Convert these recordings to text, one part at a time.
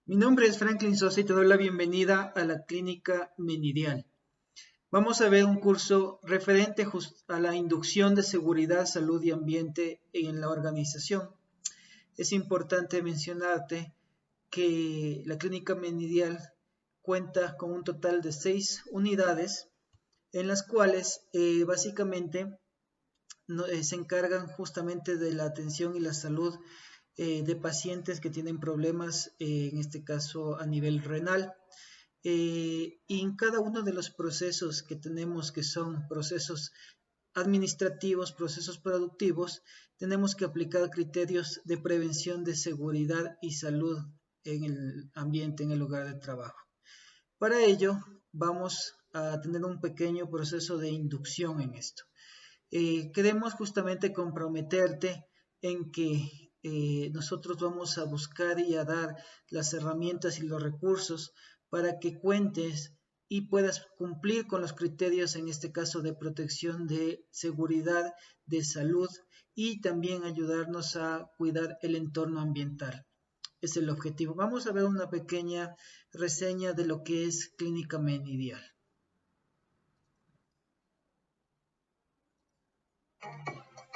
Mi nombre es Franklin Sosa y te doy la bienvenida a la Clínica Menidial. Vamos a ver un curso referente a la inducción de seguridad, salud y ambiente en la organización. Es importante mencionarte que la Clínica Menidial cuenta con un total de 6 unidades en las cuales básicamente se encargan justamente de la atención y la salud de pacientes que tienen problemas, en este caso a nivel renal. Y en cada uno de los procesos que tenemos, que son procesos administrativos, procesos productivos, tenemos que aplicar criterios de prevención de seguridad y salud en el ambiente, en el lugar de trabajo. Para ello, vamos a tener un pequeño proceso de inducción en esto. Queremos justamente comprometerte en que nosotros vamos a buscar y a dar las herramientas y los recursos para que cuentes y puedas cumplir con los criterios, en este caso de protección de seguridad, de salud y también ayudarnos a cuidar el entorno ambiental. Es el objetivo. Vamos a ver una pequeña reseña de lo que es Clínica Menidial.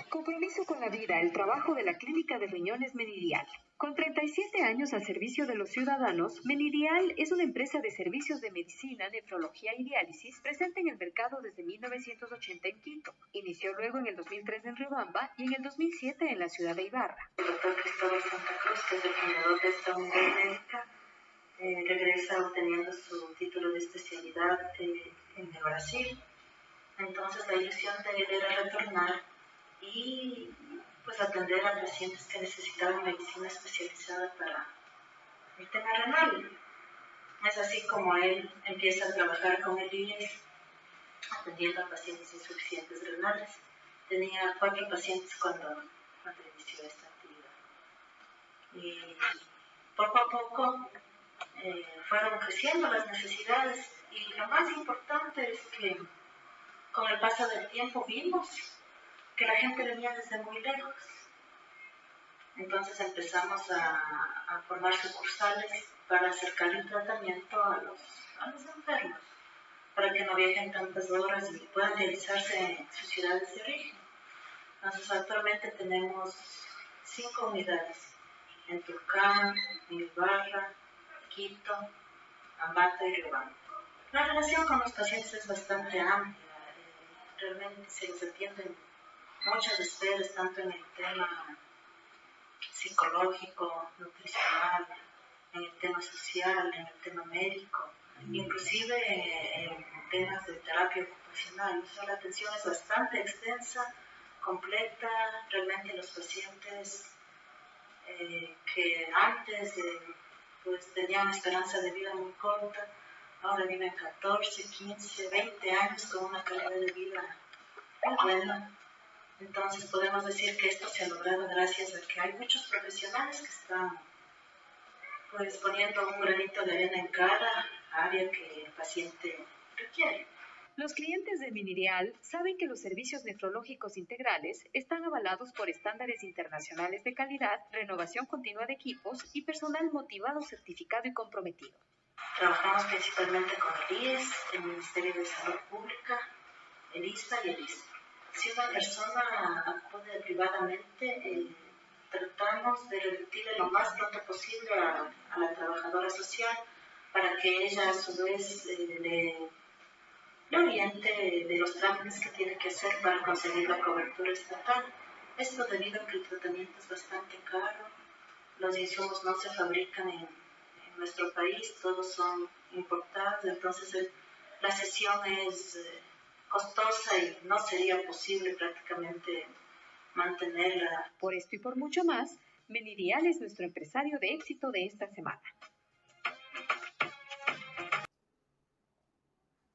Compromiso con la vida, el trabajo de la Clínica de Riñones Menidial. Con 37 años al servicio de los ciudadanos, Menidial es una empresa de servicios de medicina, nefrología y diálisis presente en el mercado desde 1980 en Quito. Inició luego en el 2003 en Riobamba y en el 2007 en la ciudad de Ibarra. El doctor Cristóbal Santa Cruz, que es el fundador de esta unidad médica, regresa obteniendo su título de especialidad en el Brasil. Entonces la ilusión de él era retornar y pues atender a pacientes que necesitaban medicina especializada para el tema renal. Es así como él empieza a trabajar con el IES, atendiendo a pacientes insuficientes renales. Tenía 4 pacientes cuando inició esta actividad. Y poco a poco fueron creciendo las necesidades y lo más importante es que con el paso del tiempo vimos que la gente venía desde muy lejos. Entonces empezamos a formar sucursales para acercar el tratamiento a los enfermos, para que no viajen tantas horas y puedan realizarse en sus ciudades de origen. Entonces actualmente tenemos 5 unidades, en Tulcán, en Ibarra, Quito, Ambato y Riobamba. La relación con los pacientes es bastante amplia, realmente se les atienden muchas esferas, tanto en el tema psicológico, nutricional, en el tema social, en el tema médico, inclusive en temas de terapia ocupacional. O sea, la atención es bastante extensa, completa. Realmente los pacientes que antes pues tenían una esperanza de vida muy corta, ahora viven 14, 15, 20 años con una calidad de vida muy buena. Entonces podemos decir que esto se ha logrado gracias a que hay muchos profesionales que están pues poniendo un granito de arena en cada área que el paciente requiere. Los clientes de Menidial saben que los servicios nefrológicos integrales están avalados por estándares internacionales de calidad, renovación continua de equipos y personal motivado, certificado y comprometido. Trabajamos principalmente con el IES, el Ministerio de Salud Pública, el ISPA y el ISPA. Si una persona acude privadamente, tratamos de remitirle lo más pronto posible a la trabajadora social para que ella a su vez le oriente de los trámites que tiene que hacer para conseguir la cobertura estatal. Esto debido a que el tratamiento es bastante caro, los insumos no se fabrican en nuestro país, todos son importados, entonces la sesión es costosa y no sería posible prácticamente mantenerla. Por esto y por mucho más, Menidial es nuestro empresario de éxito de esta semana.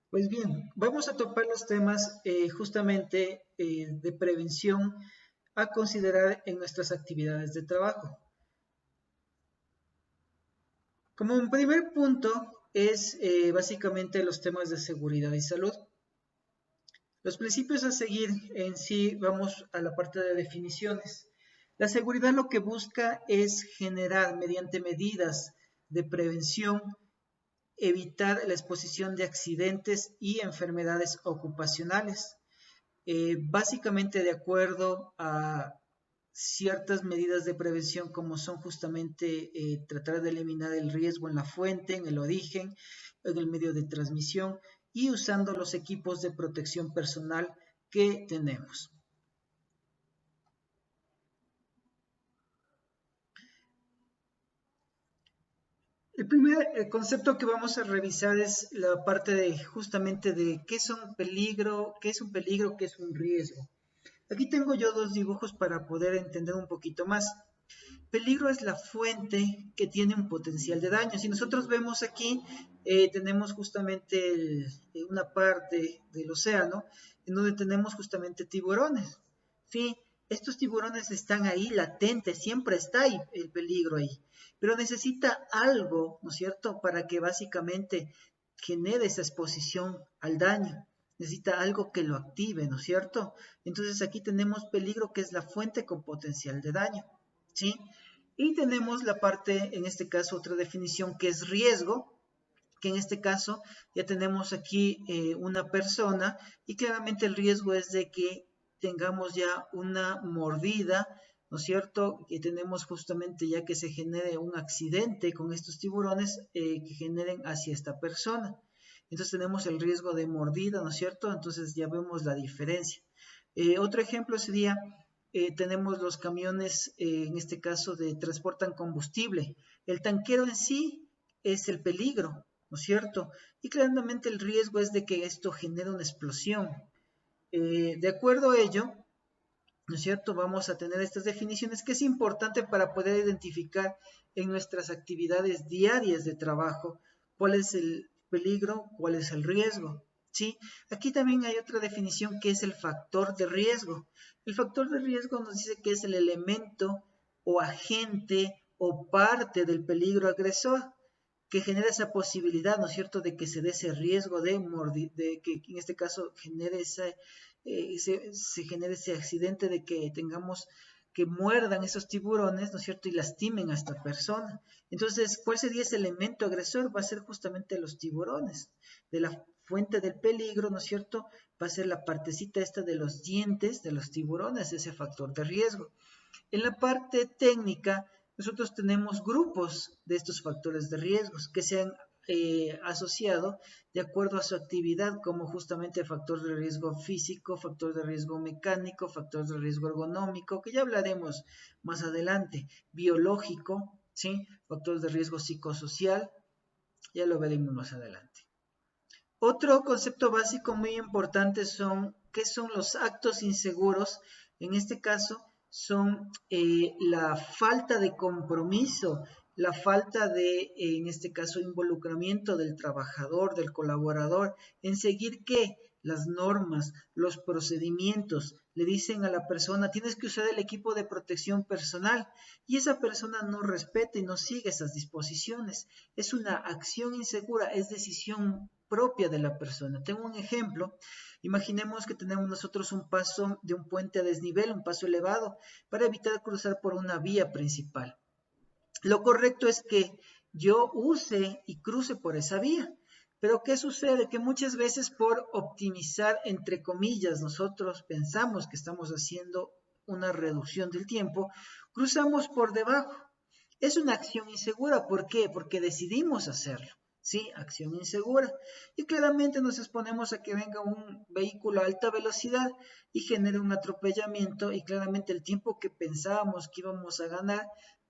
Pues bien, vamos a topar los temas justamente de prevención a considerar en nuestras actividades de trabajo. Como un primer punto es básicamente los temas de seguridad y salud. Los principios a seguir en sí, vamos a la parte de definiciones. La seguridad lo que busca es generar mediante medidas de prevención, evitar la exposición de accidentes y enfermedades ocupacionales. Básicamente de acuerdo a ciertas medidas de prevención como son justamente tratar de eliminar el riesgo en la fuente, en el origen, en el medio de transmisión y usando los equipos de protección personal que tenemos. El primer concepto que vamos a revisar es la parte de justamente de qué es un peligro, qué es un riesgo. Aquí tengo yo dos dibujos para poder entender un poquito más. Peligro es la fuente que tiene un potencial de daño. Si nosotros vemos aquí, tenemos justamente una parte del océano en donde tenemos justamente tiburones. ¿Sí? Estos tiburones están ahí latentes, siempre está ahí el peligro ahí, pero necesita algo, ¿no es cierto?, para que básicamente genere esa exposición al daño. Necesita algo que lo active, ¿no es cierto? Entonces aquí tenemos peligro, que es la fuente con potencial de daño, ¿sí? Y tenemos la parte, en este caso, otra definición que es riesgo, que en este caso ya tenemos aquí una persona y claramente el riesgo es de que tengamos ya una mordida, ¿no es cierto? Que tenemos justamente ya que se genere un accidente con estos tiburones que generen hacia esta persona. Entonces tenemos el riesgo de mordida, ¿no es cierto? Entonces ya vemos la diferencia. Otro ejemplo sería, tenemos los camiones, en este caso, transportan combustible. El tanquero en sí es el peligro, ¿no es cierto? Y claramente el riesgo es de que esto genere una explosión. De acuerdo a ello, ¿no es cierto? Vamos a tener estas definiciones que es importante para poder identificar en nuestras actividades diarias de trabajo cuál es el peligro, cuál es el riesgo, ¿sí? Aquí también hay otra definición que es el factor de riesgo. El factor de riesgo nos dice que es el elemento o agente o parte del peligro agresor que genera esa posibilidad, ¿no es cierto?, de que se dé ese riesgo de que en este caso genere se genere ese accidente de que tengamos que muerdan esos tiburones, ¿no es cierto?, y lastimen a esta persona. Entonces, ¿cuál sería ese elemento agresor? Va a ser justamente los tiburones. De la fuente del peligro, ¿no es cierto?, va a ser la partecita esta de los dientes de los tiburones, ese factor de riesgo. En la parte técnica, nosotros tenemos grupos de estos factores de riesgos que se han asociado de acuerdo a su actividad, como justamente factor de riesgo físico, factor de riesgo mecánico, factor de riesgo ergonómico, que ya hablaremos más adelante, biológico, ¿sí? Factor de riesgo psicosocial, ya lo veremos más adelante. Otro concepto básico muy importante son, ¿qué son los actos inseguros? En este caso, son la falta de compromiso, la falta de, en este caso, involucramiento del trabajador, del colaborador, en seguir ¿qué? Las normas, los procedimientos. Le dicen a la persona, tienes que usar el equipo de protección personal, y esa persona no respeta y no sigue esas disposiciones. Es una acción insegura, es decisión propia de la persona. Tengo un ejemplo. Imaginemos que tenemos nosotros un paso de un puente a desnivel, un paso elevado, para evitar cruzar por una vía principal. Lo correcto es que yo use y cruce por esa vía. Pero ¿qué sucede? Que muchas veces por optimizar, entre comillas, nosotros pensamos que estamos haciendo una reducción del tiempo, cruzamos por debajo. Es una acción insegura. ¿Por qué? Porque decidimos hacerlo. ¿Sí? Acción insegura. Y claramente nos exponemos a que venga un vehículo a alta velocidad y genere un atropellamiento, y claramente el tiempo que pensábamos que íbamos a ganar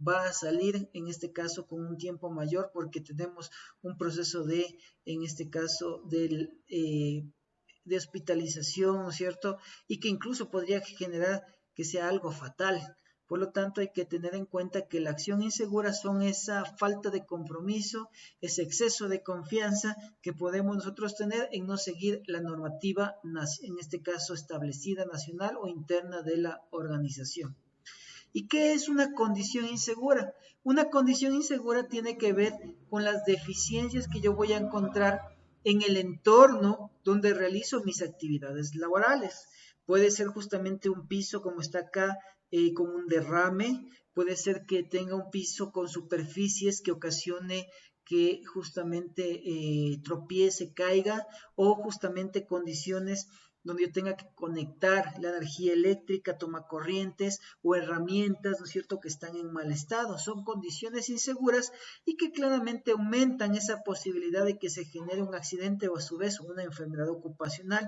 va a salir en este caso con un tiempo mayor, porque tenemos un proceso de, en este caso, de hospitalización, ¿no es cierto? Y que incluso podría generar que sea algo fatal. Por lo tanto, hay que tener en cuenta que la acción insegura son esa falta de compromiso, ese exceso de confianza que podemos nosotros tener en no seguir la normativa, en este caso establecida nacional o interna de la organización. ¿Y qué es una condición insegura? Una condición insegura tiene que ver con las deficiencias que yo voy a encontrar en el entorno donde realizo mis actividades laborales. Puede ser justamente un piso como está acá, con un derrame, puede ser que tenga un piso con superficies que ocasione que justamente tropiece, caiga, o justamente condiciones donde yo tenga que conectar la energía eléctrica, tomacorrientes o herramientas, ¿no es cierto?, que están en mal estado. Son condiciones inseguras y que claramente aumentan esa posibilidad de que se genere un accidente o a su vez una enfermedad ocupacional.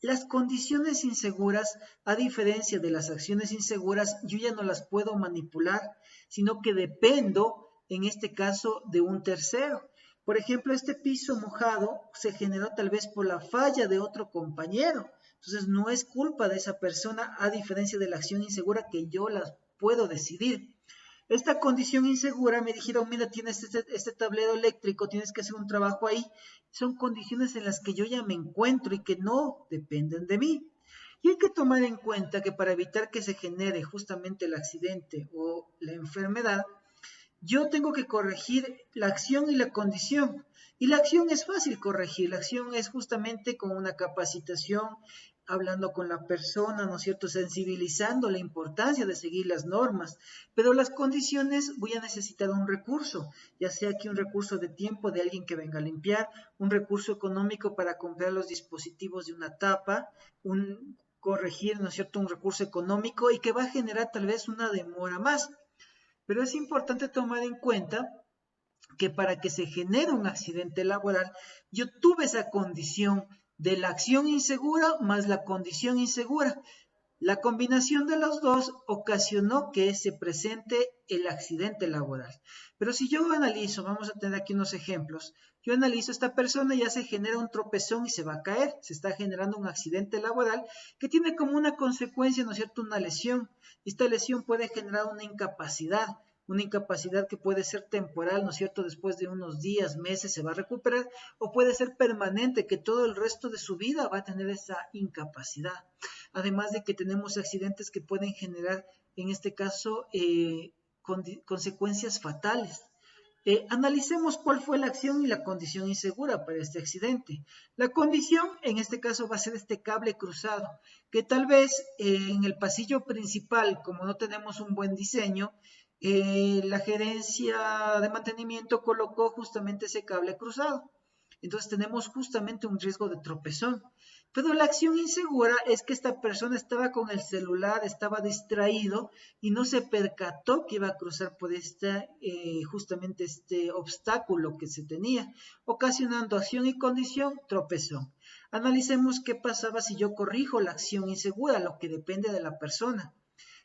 Las condiciones inseguras, a diferencia de las acciones inseguras, yo ya no las puedo manipular, sino que dependo, en este caso, de un tercero. Por ejemplo, este piso mojado se generó tal vez por la falla de otro compañero. Entonces, no es culpa de esa persona, a diferencia de la acción insegura que yo las puedo decidir. Esta condición insegura me dijeron, mira, tienes este tablero eléctrico, tienes que hacer un trabajo ahí. Son condiciones en las que yo ya me encuentro y que no dependen de mí. Y hay que tomar en cuenta que para evitar que se genere justamente el accidente o la enfermedad, yo tengo que corregir la acción y la condición. Y la acción es fácil corregir, la acción es justamente con una capacitación, hablando con la persona, ¿no es cierto?, sensibilizando la importancia de seguir las normas. Pero las condiciones voy a necesitar un recurso, ya sea que un recurso de tiempo de alguien que venga a limpiar, un recurso económico para comprar los dispositivos de una tapa, corregir, ¿no es cierto?, un recurso económico y que va a generar tal vez una demora más. Pero es importante tomar en cuenta que para que se genere un accidente laboral, yo tuve esa condición de la acción insegura más la condición insegura. La combinación de los dos ocasionó que se presente el accidente laboral. Pero si yo analizo, vamos a tener aquí unos ejemplos, yo analizo a esta persona, ya se genera un tropezón y se va a caer, se está generando un accidente laboral que tiene como una consecuencia, ¿no es cierto?, una lesión. Esta lesión puede generar una incapacidad que puede ser temporal, ¿no es cierto?, después de unos días, meses se va a recuperar, o puede ser permanente, que todo el resto de su vida va a tener esa incapacidad. Además de que tenemos accidentes que pueden generar, en este caso, consecuencias fatales. Analicemos cuál fue la acción y la condición insegura para este accidente. La condición, en este caso, va a ser este cable cruzado, que tal vez en el pasillo principal, como no tenemos un buen diseño, la gerencia de mantenimiento colocó justamente ese cable cruzado. Entonces tenemos justamente un riesgo de tropezón. Pero la acción insegura es que esta persona estaba con el celular, estaba distraído y no se percató que iba a cruzar por justamente este obstáculo que se tenía, ocasionando acción y condición, tropezón. Analicemos qué pasaba si yo corrijo la acción insegura, lo que depende de la persona.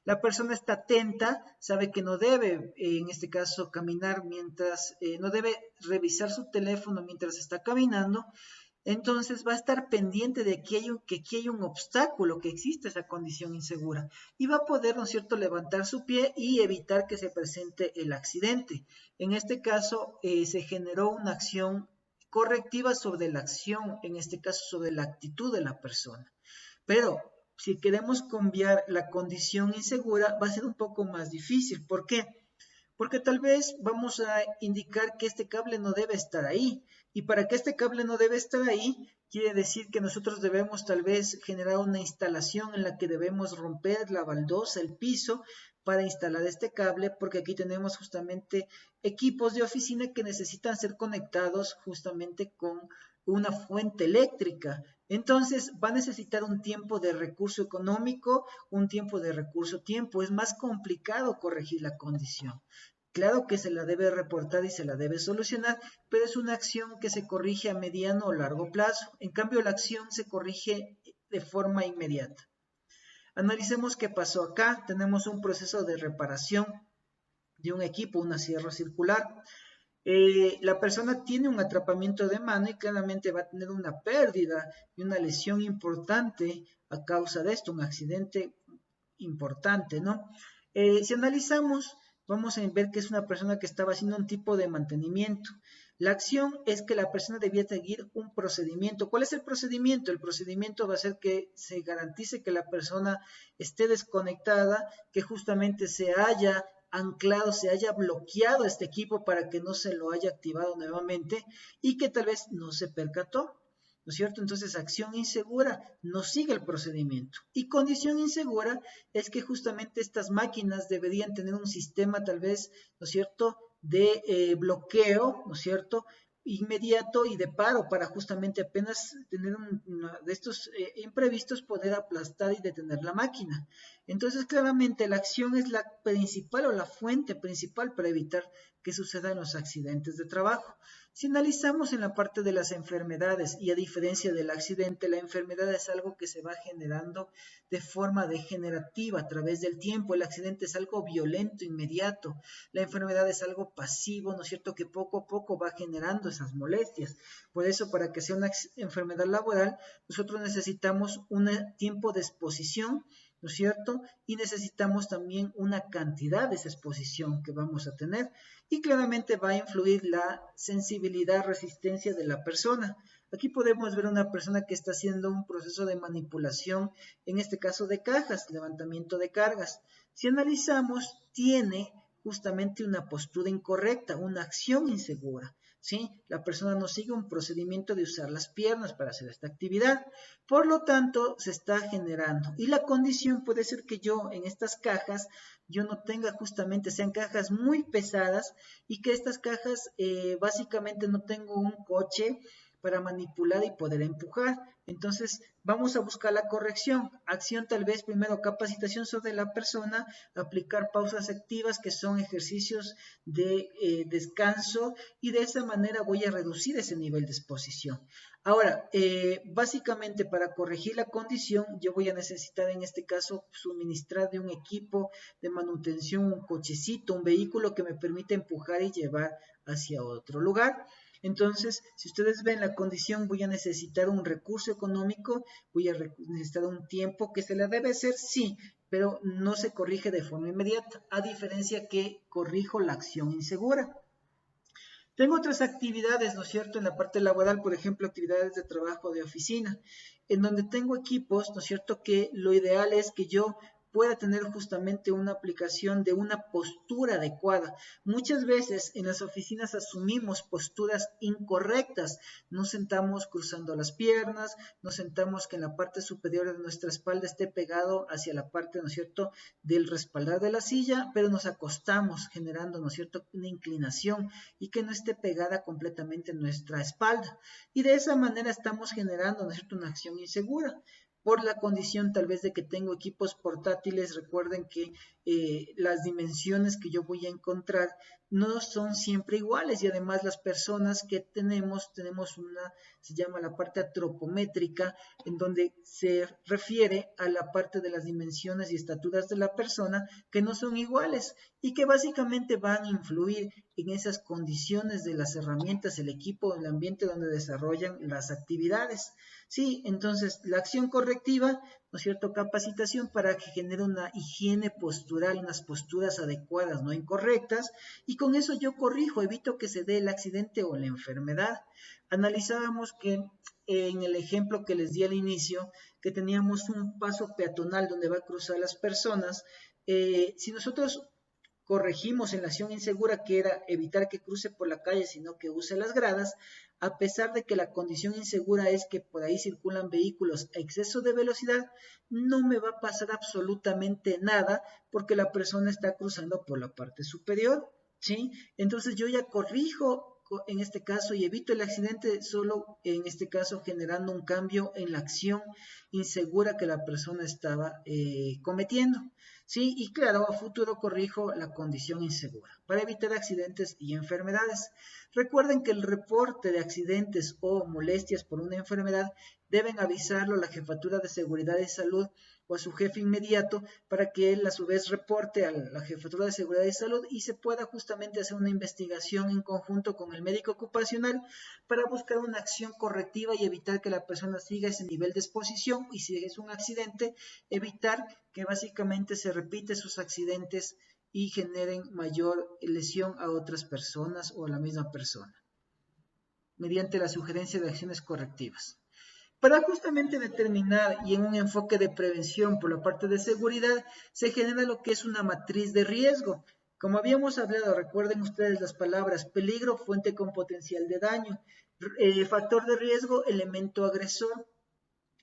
La persona está atenta, sabe que no debe, en este caso, caminar mientras, no debe revisar su teléfono mientras está caminando. Entonces va a estar pendiente de que aquí hay un obstáculo, que existe esa condición insegura. Y va a poder, ¿no es cierto?, levantar su pie y evitar que se presente el accidente. En este caso, se generó una acción correctiva sobre la acción, en este caso sobre la actitud de la persona. Pero si queremos cambiar la condición insegura, va a ser un poco más difícil. ¿Por qué? Porque tal vez vamos a indicar que este cable no debe estar ahí. Y para que este cable no debe estar ahí, quiere decir que nosotros debemos tal vez generar una instalación en la que debemos romper la baldosa, el piso, para instalar este cable, porque aquí tenemos justamente equipos de oficina que necesitan ser conectados justamente con una fuente eléctrica. Entonces va a necesitar un tiempo de recurso económico, un tiempo de recurso tiempo. Es más complicado corregir la condición. Claro que se la debe reportar y se la debe solucionar, pero es una acción que se corrige a mediano o largo plazo. En cambio, la acción se corrige de forma inmediata. Analicemos qué pasó acá. Tenemos un proceso de reparación de un equipo, una sierra circular. La persona tiene un atrapamiento de mano y claramente va a tener una pérdida y una lesión importante a causa de esto, un accidente importante, ¿no? Si analizamos, vamos a ver que es una persona que estaba haciendo un tipo de mantenimiento. La acción es que la persona debía seguir un procedimiento. ¿Cuál es el procedimiento? El procedimiento va a ser que se garantice que la persona esté desconectada, que justamente se haya anclado, se haya bloqueado este equipo para que no se lo haya activado nuevamente y que tal vez no se percató. ¿no es cierto? Entonces, acción insegura no sigue el procedimiento. Y condición insegura es que justamente estas máquinas deberían tener un sistema tal vez, ¿no es cierto?, de bloqueo, ¿no es cierto?, inmediato y de paro para justamente apenas tener de estos imprevistos poder aplastar y detener la máquina. Entonces, claramente la acción es la principal o la fuente principal para evitar que sucedan los accidentes de trabajo. Si analizamos en la parte de las enfermedades, y a diferencia del accidente, la enfermedad es algo que se va generando de forma degenerativa a través del tiempo. El accidente es algo violento, inmediato. La enfermedad es algo pasivo, ¿no es cierto?, que poco a poco va generando esas molestias. Por eso, para que sea una enfermedad laboral, nosotros necesitamos un tiempo de exposición, ¿no es cierto? Y necesitamos también una cantidad de esa exposición que vamos a tener. Y claramente va a influir la sensibilidad, resistencia de la persona. Aquí podemos ver una persona que está haciendo un proceso de manipulación, en este caso de cajas, levantamiento de cargas. Si analizamos, tiene justamente una postura incorrecta, una acción insegura. ¿Sí? La persona no sigue un procedimiento de usar las piernas para hacer esta actividad. Por lo tanto, se está generando. Y la condición puede ser que yo en estas cajas, yo no tenga justamente, sean cajas muy pesadas y que estas cajas básicamente no tengo un coche para manipular y poder empujar. Entonces, vamos a buscar la corrección. Acción tal vez primero capacitación sobre la persona, aplicar pausas activas que son ejercicios de descanso y de esa manera voy a reducir ese nivel de exposición. Ahora, básicamente para corregir la condición, yo voy a necesitar en este caso suministrar de un equipo de manutención, un cochecito, un vehículo que me permita empujar y llevar hacia otro lugar. Entonces, si ustedes ven la condición, voy a necesitar un recurso económico, voy a necesitar un tiempo que se le debe hacer, sí, pero no se corrige de forma inmediata, a diferencia que corrijo la acción insegura. Tengo otras actividades, ¿no es cierto?, en la parte laboral, por ejemplo, actividades de trabajo de oficina, en donde tengo equipos, ¿no es cierto?, que lo ideal es que yo pueda tener justamente una aplicación de una postura adecuada. Muchas veces en las oficinas asumimos posturas incorrectas, nos sentamos cruzando las piernas, nos sentamos que en la parte superior de nuestra espalda esté pegado hacia la parte, ¿no es cierto?, del respaldar de la silla, pero nos acostamos generando, ¿no es cierto?, una inclinación y que no esté pegada completamente en nuestra espalda. Y de esa manera estamos generando, ¿no es cierto?, una acción insegura. Por la condición tal vez de que tengo equipos portátiles, recuerden que las dimensiones que yo voy a encontrar no son siempre iguales y además las personas que tenemos una, se llama la parte antropométrica, en donde se refiere a la parte de las dimensiones y estaturas de la persona que no son iguales y que básicamente van a influir en esas condiciones de las herramientas, el equipo, el ambiente donde desarrollan las actividades. Sí, entonces la acción correctiva, ¿no es cierto?, capacitación para que genere una higiene postural, unas posturas adecuadas, no incorrectas, y con eso yo corrijo, evito que se dé el accidente o la enfermedad. Analizábamos que en el ejemplo que les di al inicio, que teníamos un paso peatonal donde va a cruzar las personas, si nosotros corregimos en la acción insegura, que era evitar que cruce por la calle, sino que use las gradas, a pesar de que la condición insegura es que por ahí circulan vehículos a exceso de velocidad, no me va a pasar absolutamente nada porque la persona está cruzando por la parte superior, ¿sí? Entonces yo ya corrijo en este caso y evito el accidente solo en este caso generando un cambio en la acción insegura que la persona estaba cometiendo. Sí, y claro, a futuro corrijo la condición insegura para evitar accidentes y enfermedades. Recuerden que el reporte de accidentes o molestias por una enfermedad deben avisarlo a la Jefatura de Seguridad y Salud o a su jefe inmediato para que él a su vez reporte a la Jefatura de Seguridad y Salud y se pueda justamente hacer una investigación en conjunto con el médico ocupacional para buscar una acción correctiva y evitar que la persona siga ese nivel de exposición y si es un accidente, evitar que básicamente se repite sus accidentes y generen mayor lesión a otras personas o a la misma persona, mediante la sugerencia de acciones correctivas. Para justamente determinar y en un enfoque de prevención por la parte de seguridad, se genera lo que es una matriz de riesgo. Como habíamos hablado, recuerden ustedes las palabras peligro, fuente con potencial de daño, factor de riesgo, elemento agresor,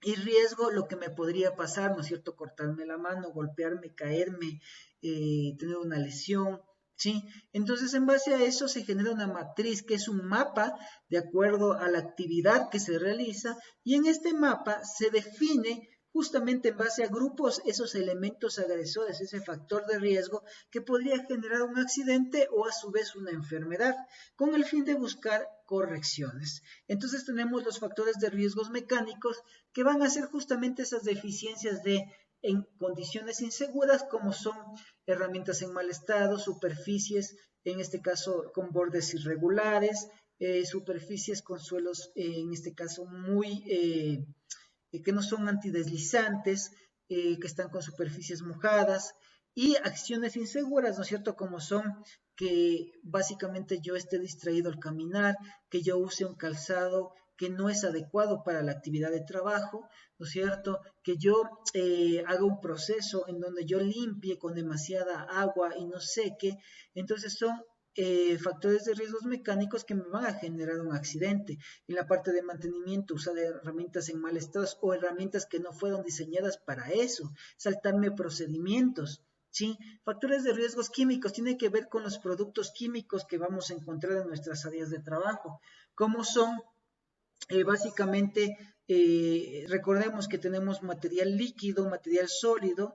y riesgo, lo que me podría pasar, ¿no es cierto? Cortarme la mano, golpearme, caerme, tener una lesión, ¿sí? Entonces, en base a eso se genera una matriz que es un mapa de acuerdo a la actividad que se realiza, y en este mapa se define justamente en base a grupos esos elementos agresores, ese factor de riesgo que podría generar un accidente o a su vez una enfermedad, con el fin de buscar correcciones. Entonces tenemos los factores de riesgos mecánicos que van a ser justamente esas deficiencias en condiciones inseguras, como son herramientas en mal estado, superficies, en este caso con bordes irregulares, superficies con suelos, en este caso que no son antideslizantes, que están con superficies mojadas, y acciones inseguras, ¿no es cierto? Como son que básicamente yo esté distraído al caminar, que yo use un calzado que no es adecuado para la actividad de trabajo, ¿no es cierto? Que yo haga un proceso en donde yo limpie con demasiada agua y no seque. Entonces son factores de riesgos mecánicos que me van a generar un accidente. En la parte de mantenimiento, usar herramientas en mal estado o herramientas que no fueron diseñadas para eso, saltarme procedimientos. ¿Sí? Factores de riesgos químicos tienen que ver con los productos químicos que vamos a encontrar en nuestras áreas de trabajo, como son básicamente, recordemos que tenemos material líquido, material sólido,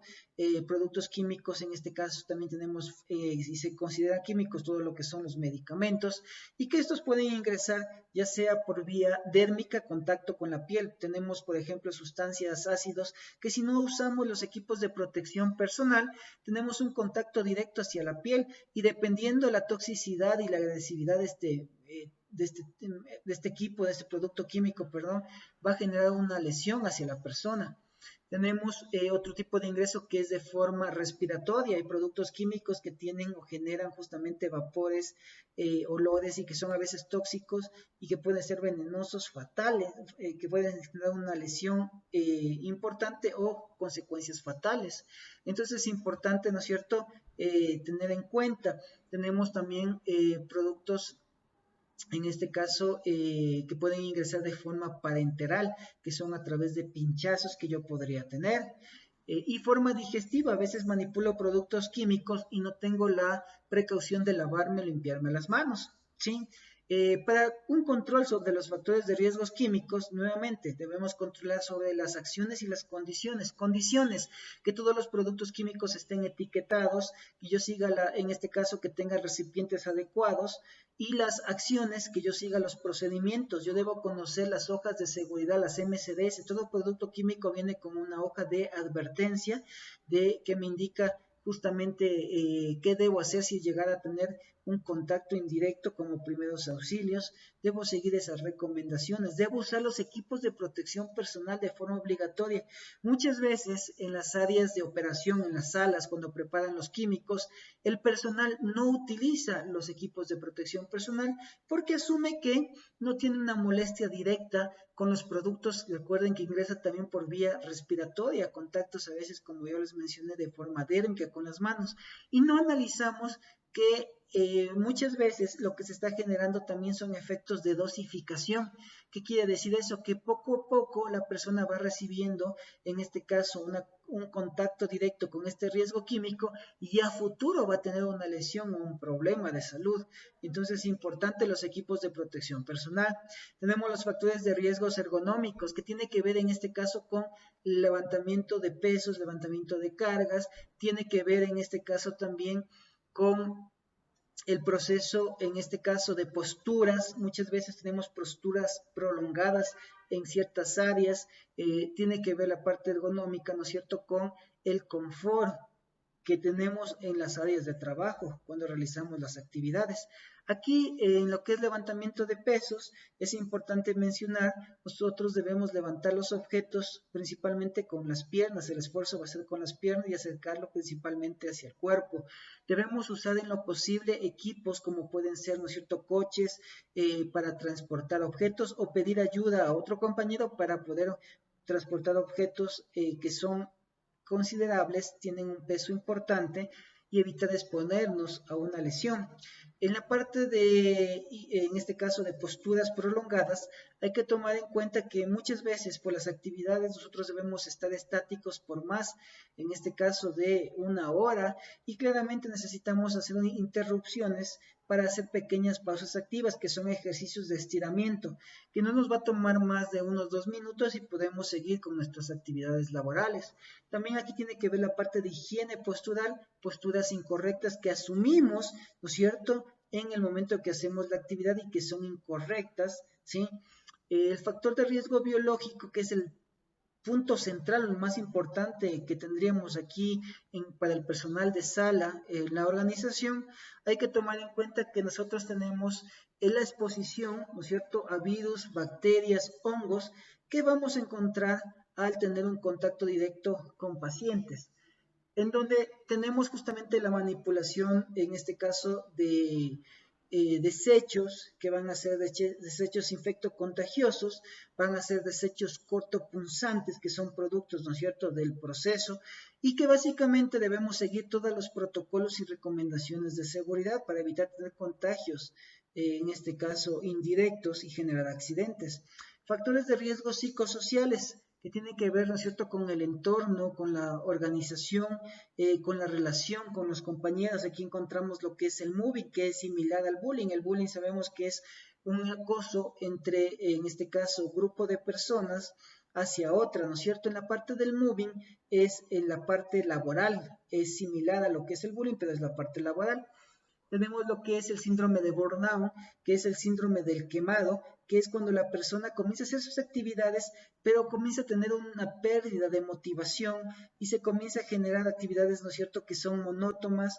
productos químicos, en este caso también tenemos, si se consideran químicos, todo lo que son los medicamentos, y que estos pueden ingresar ya sea por vía dérmica, contacto con la piel. Tenemos, por ejemplo, sustancias ácidos que si no usamos los equipos de protección personal, tenemos un contacto directo hacia la piel, y dependiendo de la toxicidad y la agresividad de este equipo, de este producto químico, perdón, va a generar una lesión hacia la persona. Tenemos otro tipo de ingreso que es de forma respiratoria. Hay productos químicos que tienen o generan justamente vapores, olores, y que son a veces tóxicos y que pueden ser venenosos, fatales, que pueden generar una lesión importante o consecuencias fatales. Entonces es importante, ¿no es cierto?, tener en cuenta. Tenemos también productos, en este caso, que pueden ingresar de forma parenteral, que son a través de pinchazos que yo podría tener. Y forma digestiva, a veces manipulo productos químicos y no tengo la precaución de lavarme, limpiarme las manos, ¿sí? Para un control sobre los factores de riesgos químicos, nuevamente debemos controlar sobre las acciones y las condiciones. Condiciones, que todos los productos químicos estén etiquetados, que yo siga, en este caso, que tenga recipientes adecuados, y las acciones, que yo siga los procedimientos. Yo debo conocer las hojas de seguridad, las MCDs. Todo producto químico viene con una hoja de advertencia que me indica justamente qué debo hacer si llegara a tener un contacto indirecto como primeros auxilios. Debo seguir esas recomendaciones. Debo usar los equipos de protección personal de forma obligatoria. Muchas veces en las áreas de operación, en las salas, cuando preparan los químicos, el personal no utiliza los equipos de protección personal porque asume que no tiene una molestia directa con los productos. Recuerden que ingresa también por vía respiratoria, contactos a veces, como yo les mencioné, de forma dérmica con las manos, y no analizamos que muchas veces lo que se está generando también son efectos de dosificación. ¿Qué quiere decir eso? Que poco a poco la persona va recibiendo, en este caso, un contacto directo con este riesgo químico, y a futuro va a tener una lesión o un problema de salud. Entonces es importante los equipos de protección personal. Tenemos los factores de riesgos ergonómicos, que tiene que ver en este caso con levantamiento de pesos, levantamiento de cargas, tiene que ver en este caso también con el proceso, en este caso, de posturas. Muchas veces tenemos posturas prolongadas en ciertas áreas. Tiene que ver la parte ergonómica, ¿no es cierto?, con el confort que tenemos en las áreas de trabajo cuando realizamos las actividades. Aquí, en lo que es levantamiento de pesos, es importante mencionar, nosotros debemos levantar los objetos principalmente con las piernas. El esfuerzo va a ser con las piernas y acercarlo principalmente hacia el cuerpo. Debemos usar en lo posible equipos como pueden ser, ¿no es cierto?, coches para transportar objetos, o pedir ayuda a otro compañero para poder transportar objetos que son considerables, tienen un peso importante, y evitar exponernos a una lesión. En la parte en este caso, de posturas prolongadas, hay que tomar en cuenta que muchas veces por las actividades nosotros debemos estar estáticos por más, en este caso, de 1 hora, y claramente necesitamos hacer interrupciones para hacer pequeñas pausas activas, que son ejercicios de estiramiento, que no nos va a tomar más de unos 2 minutos y podemos seguir con nuestras actividades laborales. También aquí tiene que ver la parte de higiene postural, posturas incorrectas que asumimos, ¿no es cierto?, en el momento que hacemos la actividad y que son incorrectas, ¿sí? El factor de riesgo biológico, que es el punto central, lo más importante que tendríamos aquí para el personal de sala en la organización, hay que tomar en cuenta que nosotros tenemos la exposición, ¿no es cierto?, a virus, bacterias, hongos, que vamos a encontrar al tener un contacto directo con pacientes, en donde tenemos justamente la manipulación, en este caso, de desechos que van a ser desechos infectocontagiosos, van a ser desechos cortopunzantes, que son productos, ¿no es cierto?, del proceso, y que básicamente debemos seguir todos los protocolos y recomendaciones de seguridad para evitar tener contagios, en este caso indirectos, y generar accidentes. Factores de riesgo psicosociales, que tiene que ver, ¿no es cierto?, con el entorno, con la organización, con la relación con los compañeros. Aquí encontramos lo que es el mobbing, que es similar al bullying. El bullying sabemos que es un acoso entre, en este caso, grupo de personas hacia otra, ¿no es cierto? En la parte del mobbing es en la parte laboral, es similar a lo que es el bullying, pero es la parte laboral. Tenemos lo que es el síndrome de burnout, que es el síndrome del quemado, que es cuando la persona comienza a hacer sus actividades, pero comienza a tener una pérdida de motivación y se comienza a generar actividades, ¿no es cierto?, que son monótonas,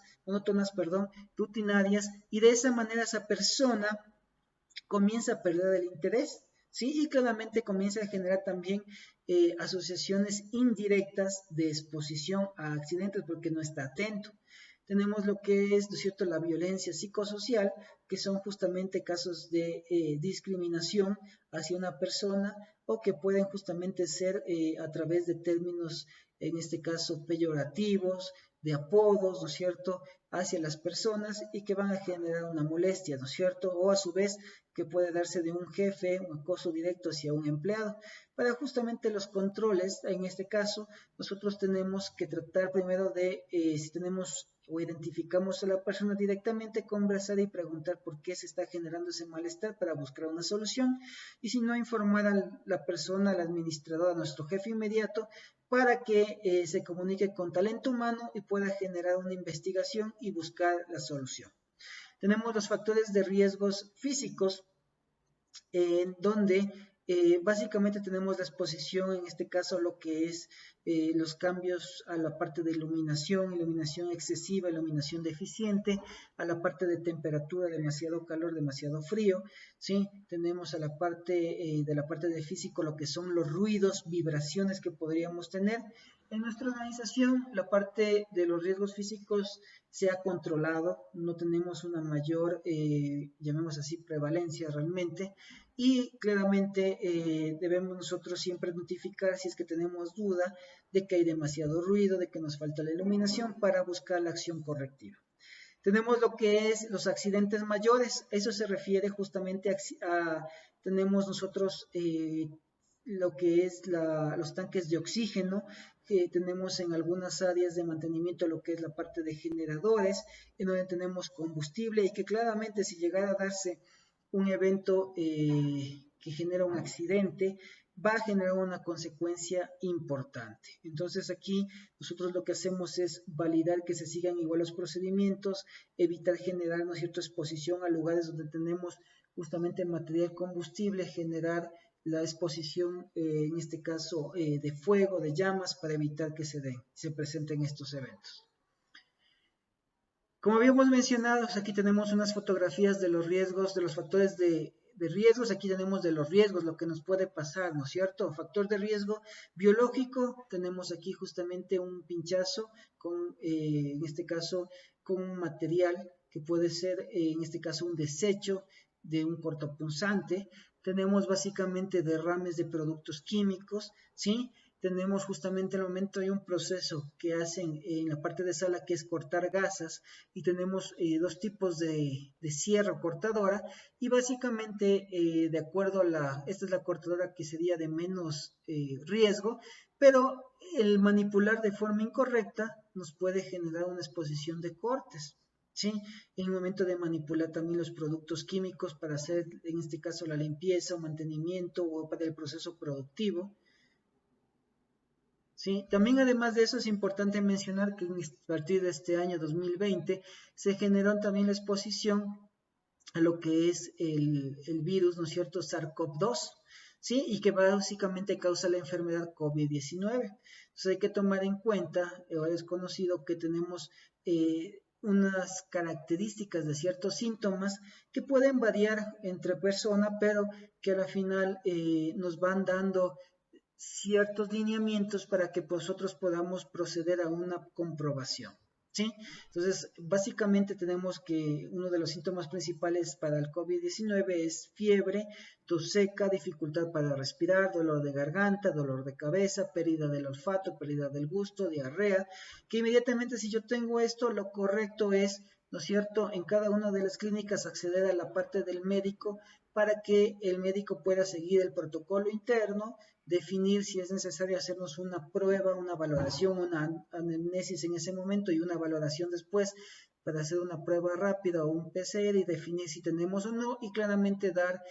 rutinarias, y de esa manera esa persona comienza a perder el interés, ¿sí? Y claramente comienza a generar también asociaciones indirectas de exposición a accidentes porque no está atento. Tenemos lo que es, ¿no es cierto?, la violencia psicosocial, que son justamente casos de discriminación hacia una persona, o que pueden justamente ser a través de términos, en este caso, peyorativos, de apodos, ¿no es cierto?, hacia las personas, y que van a generar una molestia, ¿no es cierto?, o a su vez que puede darse de un jefe, un acoso directo hacia un empleado. Para justamente los controles, en este caso, nosotros tenemos que tratar primero de, si tenemos o identificamos a la persona directamente, conversar y preguntar por qué se está generando ese malestar para buscar una solución, y si no, informar a la persona, al administrador, a nuestro jefe inmediato, para que se comunique con talento humano y pueda generar una investigación y buscar la solución. Tenemos los factores de riesgos físicos, en donde básicamente tenemos la exposición, en este caso, lo que es los cambios a la parte de iluminación excesiva, iluminación deficiente, a la parte de temperatura, demasiado calor, demasiado frío, ¿sí? Tenemos a la parte de la parte de físico, lo que son los ruidos, vibraciones que podríamos tener. En nuestra organización, la parte de los riesgos físicos se ha controlado, no tenemos una mayor, llamemos así, prevalencia realmente, y claramente debemos nosotros siempre notificar si es que tenemos duda de que hay demasiado ruido, de que nos falta la iluminación, para buscar la acción correctiva. Tenemos lo que es los accidentes mayores, eso se refiere justamente tenemos nosotros lo que es los tanques de oxígeno, que tenemos en algunas áreas de mantenimiento lo que es la parte de generadores, en donde tenemos combustible, y que claramente si llegara a darse un evento que genera un accidente, va a generar una consecuencia importante. Entonces aquí nosotros lo que hacemos es validar que se sigan igual los procedimientos, evitar generar, ¿no es cierto?, exposición a lugares donde tenemos justamente material combustible, generar la exposición, en este caso, de fuego, de llamas, para evitar que se presenten estos eventos. Como habíamos mencionado, aquí tenemos unas fotografías de los riesgos, de los factores de riesgos. Aquí tenemos de los riesgos, lo que nos puede pasar, ¿no es cierto? Factor de riesgo biológico, tenemos aquí justamente un pinchazo con, en este caso, con un material que puede ser, en este caso, un desecho de un cortopunzante. Tenemos básicamente derrames de productos químicos, ¿sí? tenemos justamente al momento hay un proceso que hacen en la parte de sala que es cortar gasas y tenemos dos tipos de sierra o cortadora y básicamente de acuerdo a esta es la cortadora que sería de menos riesgo, pero el manipular de forma incorrecta nos puede generar una exposición de cortes. ¿Sí? En el momento de manipular también los productos químicos para hacer, en este caso, la limpieza o mantenimiento o para el proceso productivo. ¿Sí? También además de eso es importante mencionar que a partir de este año 2020 se generó también la exposición a lo que es el virus, ¿no es cierto?, SARS-CoV-2, ¿sí? Y que básicamente causa la enfermedad COVID-19. Entonces hay que tomar en cuenta, ahora es conocido que tenemos unas características de ciertos síntomas que pueden variar entre personas, pero que a la final nos van dando ciertos lineamientos para que nosotros podamos proceder a una comprobación. ¿Sí? Entonces, básicamente tenemos que uno de los síntomas principales para el COVID-19 es fiebre, tos seca, dificultad para respirar, dolor de garganta, dolor de cabeza, pérdida del olfato, pérdida del gusto, diarrea, que inmediatamente si yo tengo esto, lo correcto es, ¿no es cierto?, en cada una de las clínicas acceder a la parte del médico para que el médico pueda seguir el protocolo interno, definir si es necesario hacernos una prueba, una valoración, una anamnesis en ese momento y una valoración después para hacer una prueba rápida o un PCR y definir si tenemos o no y claramente dar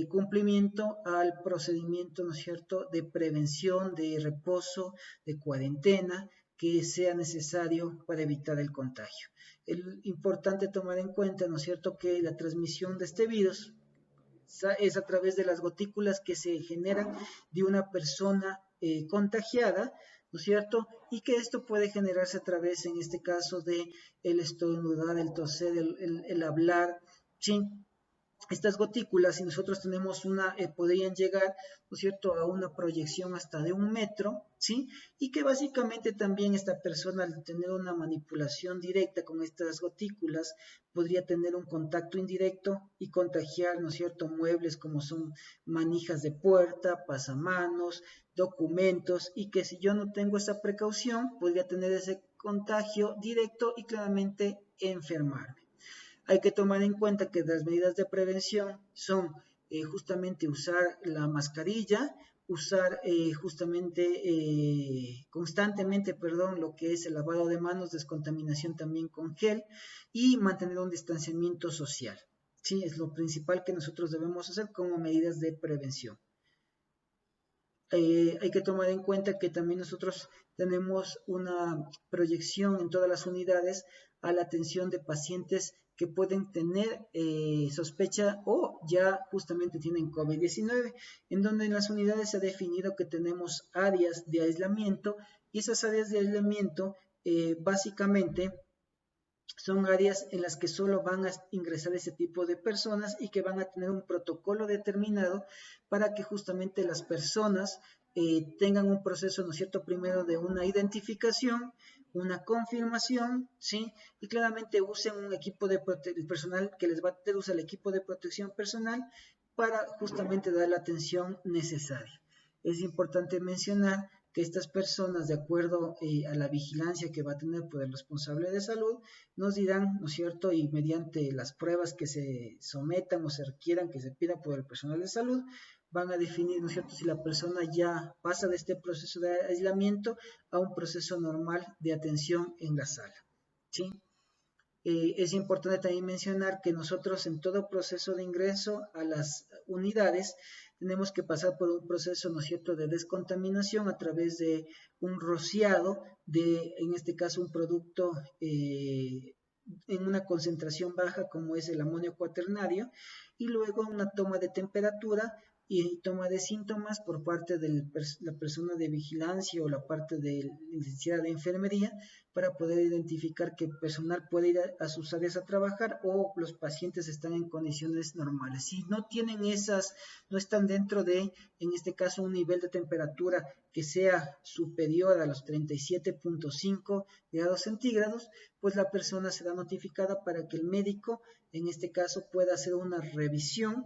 cumplimiento al procedimiento, ¿no es cierto?, de prevención, de reposo, de cuarentena que sea necesario para evitar el contagio. Es importante tomar en cuenta, ¿no es cierto?, que la transmisión de este virus es a través de las gotículas que se generan de una persona contagiada, ¿no es cierto? Y que esto puede generarse a través, en este caso, de el estornudar, el toser, el hablar, ¿sí? Estas gotículas, si nosotros tenemos podrían llegar, ¿no es cierto?, a una proyección hasta de 1 metro, ¿sí? Y que básicamente también esta persona, al tener una manipulación directa con estas gotículas, podría tener un contacto indirecto y contagiar, ¿no es cierto?, muebles como son manijas de puerta, pasamanos, documentos, y que si yo no tengo esa precaución, podría tener ese contagio directo y claramente enfermarme. Hay que tomar en cuenta que las medidas de prevención son justamente usar la mascarilla, usar constantemente, lo que es el lavado de manos, descontaminación también con gel y mantener un distanciamiento social. Sí, es lo principal que nosotros debemos hacer como medidas de prevención. Hay que tomar en cuenta que también nosotros tenemos una proyección en todas las unidades a la atención de pacientes que pueden tener sospecha o ya justamente tienen COVID-19, en donde en las unidades se ha definido que tenemos áreas de aislamiento y esas áreas de aislamiento básicamente son áreas en las que solo van a ingresar ese tipo de personas y que van a tener un protocolo determinado para que justamente las personas tengan un proceso, ¿no es cierto?, primero de una identificación, una confirmación, ¿sí? Y claramente usen un equipo de personal que les va a usar el equipo de protección personal para justamente dar la atención necesaria. Es importante mencionar que estas personas, de acuerdo a la vigilancia que va a tener por el responsable de salud, nos dirán, ¿no es cierto?, y mediante las pruebas que se sometan o se requieran, que se pida por el personal de salud, van a definir, ¿no es cierto?, si la persona ya pasa de este proceso de aislamiento a un proceso normal de atención en la sala, ¿sí? Es importante también mencionar que nosotros en todo proceso de ingreso a las unidades tenemos que pasar por un proceso, ¿no es cierto?, de descontaminación a través de un rociado de, en este caso, un producto en una concentración baja como es el amonio cuaternario y luego una toma de temperatura y toma de síntomas por parte de la persona de vigilancia o la parte de licenciada de enfermería para poder identificar que el personal puede ir a sus áreas a trabajar o los pacientes están en condiciones normales. Si no tienen no están dentro de, en este caso, un nivel de temperatura que sea superior a los 37.5 grados centígrados, pues la persona será notificada para que el médico, en este caso, pueda hacer una revisión,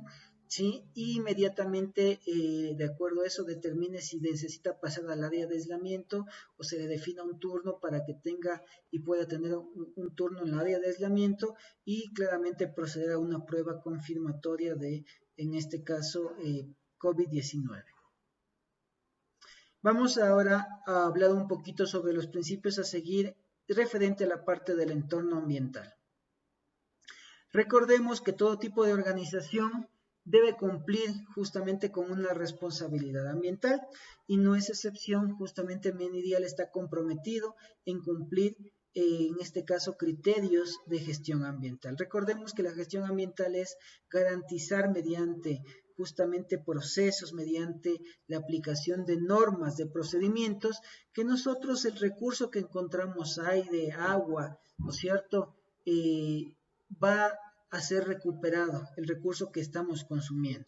¿sí? Y inmediatamente, de acuerdo a eso, determine si necesita pasar al área de aislamiento o se le defina un turno para que tenga y pueda tener un turno en el área de aislamiento y claramente proceder a una prueba confirmatoria de, en este caso, COVID-19. Vamos ahora a hablar un poquito sobre los principios a seguir referente a la parte del entorno ambiental. Recordemos que todo tipo de organización debe cumplir justamente con una responsabilidad ambiental y no es excepción, justamente Menidial está comprometido en cumplir en este caso criterios de gestión ambiental. Recordemos que la gestión ambiental es garantizar mediante justamente procesos, mediante la aplicación de normas, de procedimientos, que nosotros el recurso que encontramos, aire, agua, ¿no es cierto?, va a ser recuperado el recurso que estamos consumiendo.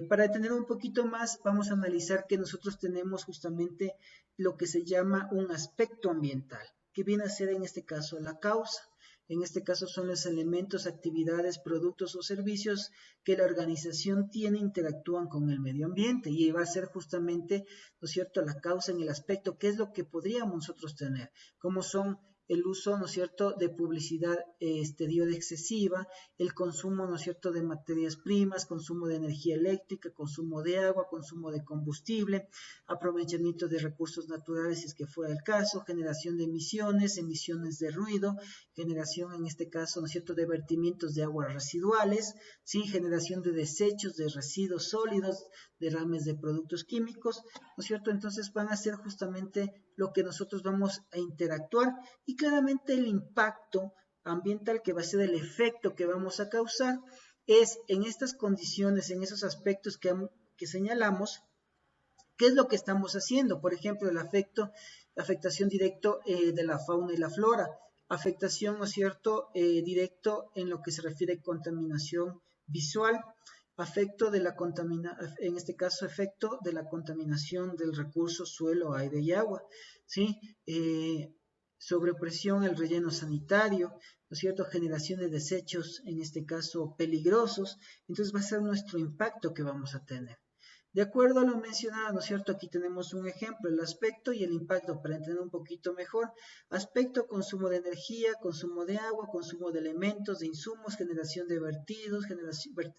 Para detener un poquito más, vamos a analizar que nosotros tenemos justamente lo que se llama un aspecto ambiental, que viene a ser en este caso la causa. En este caso son los elementos, actividades, productos o servicios que la organización tiene, interactúan con el medio ambiente y va a ser justamente, ¿no es cierto?, la causa en el aspecto, qué es lo que podríamos nosotros tener, cómo son el uso, ¿no es cierto?, de publicidad exterior excesiva, el consumo, ¿no es cierto?, de materias primas, consumo de energía eléctrica, consumo de agua, consumo de combustible, aprovechamiento de recursos naturales si es que fuera el caso, generación de emisiones, emisiones de ruido, generación en este caso, ¿no es cierto?, de vertimientos de aguas residuales, ¿sí?, generación de desechos, de residuos sólidos, derrames de productos químicos, ¿no es cierto? Entonces van a ser justamente lo que nosotros vamos a interactuar y claramente el impacto ambiental que va a ser el efecto que vamos a causar es en estas condiciones, en esos aspectos que señalamos, ¿qué es lo que estamos haciendo? Por ejemplo, la afectación directa de la fauna y la flora, afectación, ¿no es cierto?, directo en lo que se refiere a contaminación visual, en este caso, efecto de la contaminación del recurso suelo, aire y agua, ¿sí? Sobrepresión al relleno sanitario, ¿no es cierto?, generación de desechos, en este caso, peligrosos, entonces va a ser nuestro impacto que vamos a tener. De acuerdo a lo mencionado, ¿no es cierto?, aquí tenemos un ejemplo, el aspecto y el impacto, para entender un poquito mejor. Aspecto, consumo de energía, consumo de agua, consumo de elementos, de insumos, generación de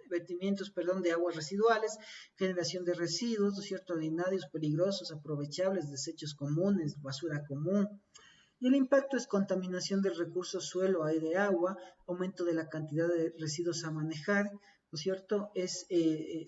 vertimientos de aguas residuales, generación de residuos, ¿no es cierto?, ordinarios, peligrosos, aprovechables, desechos comunes, basura común. Y el impacto es contaminación del recurso suelo, aire, agua, aumento de la cantidad de residuos a manejar, ¿no es cierto?, es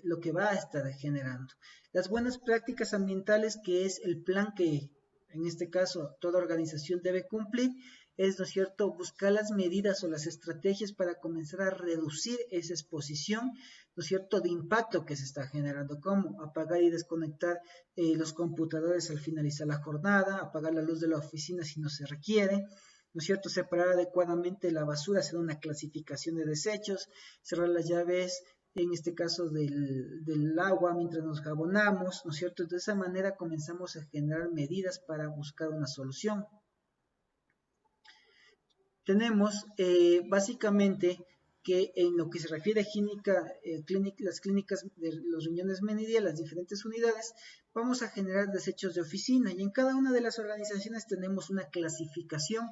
lo que va a estar generando. Las buenas prácticas ambientales, que es el plan que, en este caso, toda organización debe cumplir, es, ¿no es cierto?, buscar las medidas o las estrategias para comenzar a reducir esa exposición, ¿no es cierto?, de impacto que se está generando, como apagar y desconectar los computadores al finalizar la jornada, apagar la luz de la oficina si no se requiere, ¿no es cierto?, separar adecuadamente la basura, hacer una clasificación de desechos, cerrar las llaves, en este caso del agua mientras nos jabonamos, ¿no es cierto? De esa manera comenzamos a generar medidas para buscar una solución. Tenemos básicamente que en lo que se refiere a las clínicas de los riñones Menidial, las diferentes unidades, vamos a generar desechos de oficina y en cada una de las organizaciones tenemos una clasificación.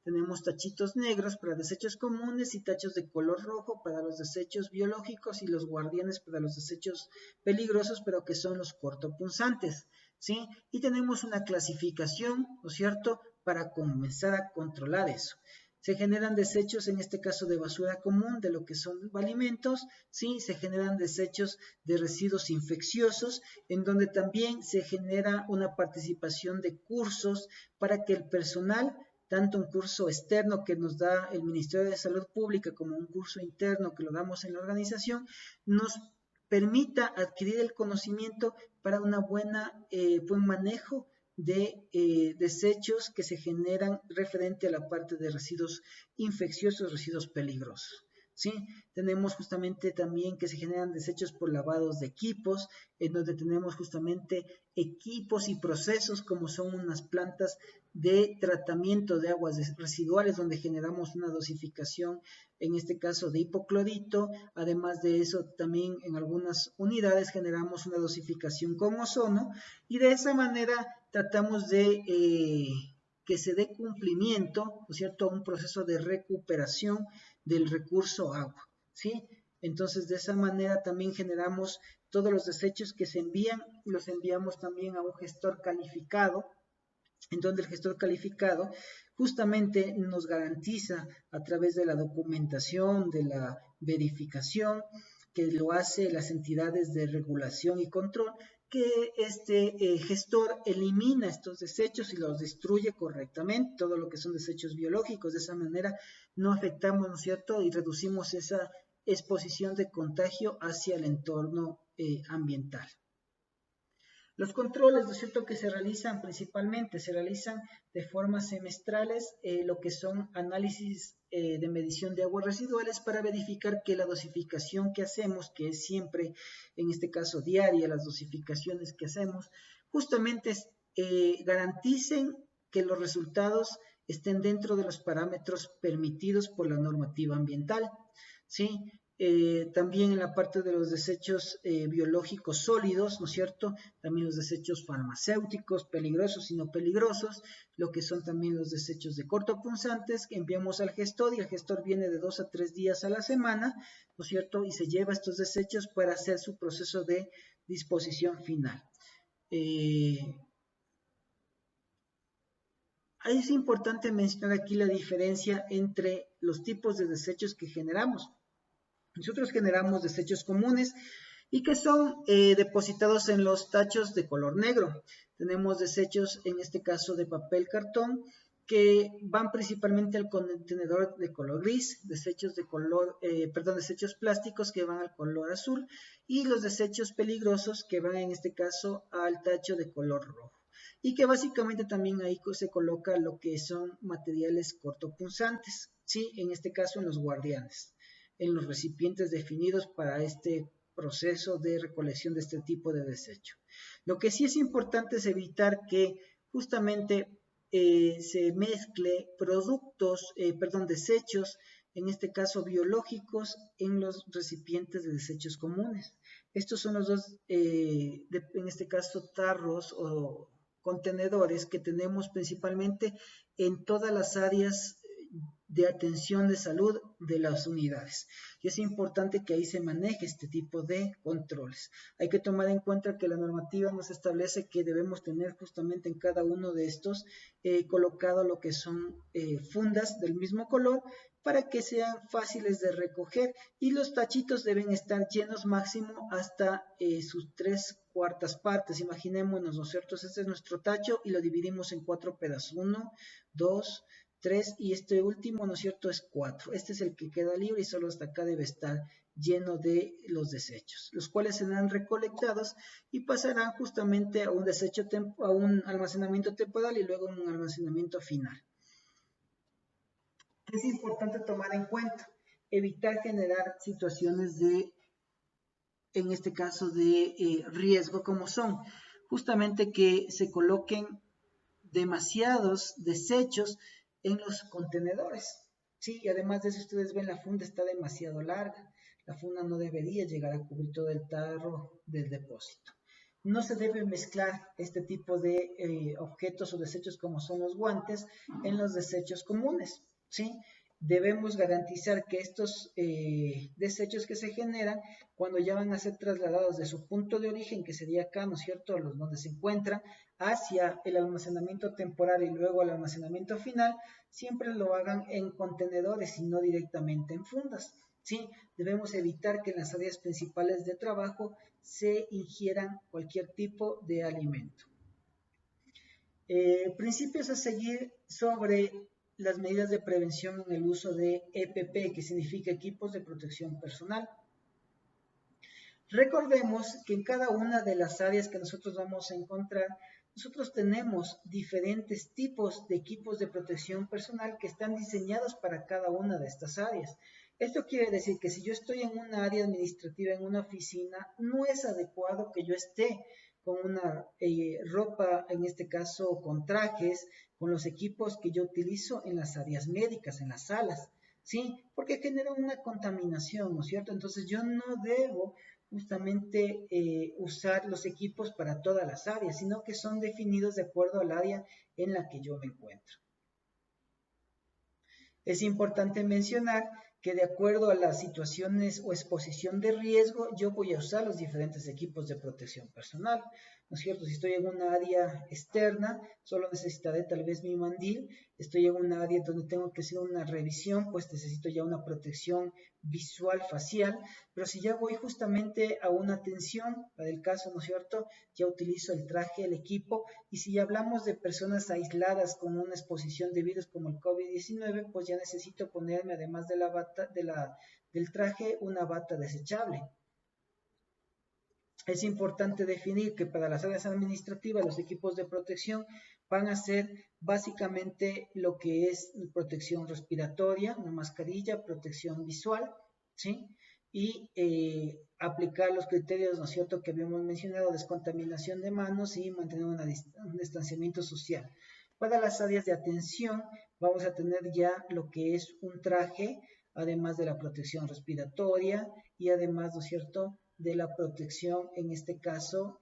Tenemos tachitos negros para desechos comunes y tachos de color rojo para los desechos biológicos y los guardianes para los desechos peligrosos, pero que son los cortopunzantes, ¿sí? Y tenemos una clasificación, ¿no es cierto?, para comenzar a controlar eso. Se generan desechos, en este caso de basura común, de lo que son alimentos, ¿sí? Se generan desechos de residuos infecciosos, en donde también se genera una participación de cursos para que el personal, tanto un curso externo que nos da el Ministerio de Salud Pública como un curso interno que lo damos en la organización, nos permita adquirir el conocimiento para un buen manejo de desechos que se generan referente a la parte de residuos infecciosos, residuos peligrosos. ¿sí? Tenemos justamente también que se generan desechos por lavados de equipos, en donde tenemos justamente equipos y procesos como son unas plantas de tratamiento de aguas residuales, donde generamos una dosificación, en este caso de hipoclorito. Además de eso, también en algunas unidades generamos una dosificación con ozono, y de esa manera tratamos de que se dé cumplimiento, ¿no es cierto?, a un proceso de recuperación del recurso agua, ¿sí? Entonces, de esa manera también generamos todos los desechos que se envían, los enviamos también a un gestor calificado, en donde el gestor calificado justamente nos garantiza a través de la documentación, de la verificación, que lo hace las entidades de regulación y control, que este gestor elimina estos desechos y los destruye correctamente, todo lo que son desechos biológicos. De esa manera no afectamos, ¿no es cierto?, y reducimos esa exposición de contagio hacia el entorno ambiental. Los controles, ¿no es cierto?, que se realizan principalmente, se realizan de forma semestrales, lo que son análisis de medición de aguas residuales para verificar que la dosificación que hacemos, que es siempre, en este caso diaria, las dosificaciones que hacemos, justamente garanticen que los resultados estén dentro de los parámetros permitidos por la normativa ambiental, ¿sí? También en la parte de los desechos biológicos sólidos, ¿no es cierto? También los desechos farmacéuticos, peligrosos y no peligrosos, lo que son también los desechos de cortopunzantes que enviamos al gestor, y el gestor viene de 2 a 3 días a la semana, ¿no es cierto? Y se lleva estos desechos para hacer su proceso de disposición final. Es importante mencionar aquí la diferencia entre los tipos de desechos que generamos. Nosotros generamos desechos comunes y que son depositados en los tachos de color negro. Tenemos desechos, en este caso de papel cartón, que van principalmente al contenedor de color gris, desechos plásticos que van al color azul, y los desechos peligrosos que van en este caso al tacho de color rojo. Y que básicamente también ahí se coloca lo que son materiales cortopunzantes, ¿sí? En este caso en los guardianes, en los recipientes definidos para este proceso de recolección de este tipo de desecho. Lo que sí es importante es evitar que justamente se mezcle desechos, en este caso biológicos, en los recipientes de desechos comunes. Estos son los dos, en este caso, tarros o contenedores que tenemos principalmente en todas las áreas de atención de salud de las unidades. Y es importante que ahí se maneje este tipo de controles. Hay que tomar en cuenta que la normativa nos establece que debemos tener justamente en cada uno de estos colocado lo que son fundas del mismo color para que sean fáciles de recoger, y los tachitos deben estar llenos máximo hasta sus 3/4 partes. Imaginémonos, ¿no es cierto? Este es nuestro tacho y lo dividimos en 4 pedazos. 1, 2, 3 y este último, ¿no es cierto?, es 4. Este es el que queda libre y solo hasta acá debe estar lleno de los desechos, los cuales serán recolectados y pasarán justamente a un almacenamiento temporal y luego a un almacenamiento final. Es importante tomar en cuenta, evitar generar situaciones en este caso de riesgo, como son justamente que se coloquen demasiados desechos en los contenedores, ¿sí? Y además de eso, ustedes ven, la funda está demasiado larga. La funda no debería llegar a cubrir todo el tarro del depósito. No se debe mezclar este tipo de objetos o desechos como son los guantes en los desechos comunes, ¿sí? Debemos garantizar que estos desechos que se generan, cuando ya van a ser trasladados de su punto de origen, que sería acá, ¿no es cierto?, los donde se encuentran, hacia el almacenamiento temporal y luego al almacenamiento final, siempre lo hagan en contenedores y no directamente en fundas, ¿sí? Debemos evitar que en las áreas principales de trabajo se ingieran cualquier tipo de alimento. Principios a seguir sobre las medidas de prevención en el uso de EPP, que significa equipos de protección personal. Recordemos que en cada una de las áreas que nosotros vamos a encontrar, nosotros tenemos diferentes tipos de equipos de protección personal que están diseñados para cada una de estas áreas. Esto quiere decir que si yo estoy en una área administrativa, en una oficina, no es adecuado que yo esté con una ropa, en este caso con trajes, con los equipos que yo utilizo en las áreas médicas, en las salas, ¿sí? Porque genera una contaminación, ¿no es cierto? Entonces yo no debo justamente usar los equipos para todas las áreas, sino que son definidos de acuerdo al área en la que yo me encuentro. Es importante mencionar que de acuerdo a las situaciones o exposición de riesgo, yo voy a usar los diferentes equipos de protección personal, ¿no es cierto? Si estoy en una área externa, solo necesitaré tal vez mi mandil. Estoy en una área donde tengo que hacer una revisión, pues necesito ya una protección visual, facial. Pero si ya voy justamente a una atención, para el caso, ¿no es cierto? Ya utilizo el traje, el equipo. Y si ya hablamos de personas aisladas con una exposición de virus como el COVID-19, pues ya necesito ponerme, además de la bata, del traje, una bata desechable. Es importante definir que para las áreas administrativas los equipos de protección van a ser básicamente lo que es protección respiratoria, una mascarilla, protección visual, ¿sí? Y aplicar los criterios, ¿no es cierto?, que habíamos mencionado, descontaminación de manos y mantener un distanciamiento social. Para las áreas de atención vamos a tener ya lo que es un traje, además de la protección respiratoria y además, ¿no es cierto?, de la protección, en este caso,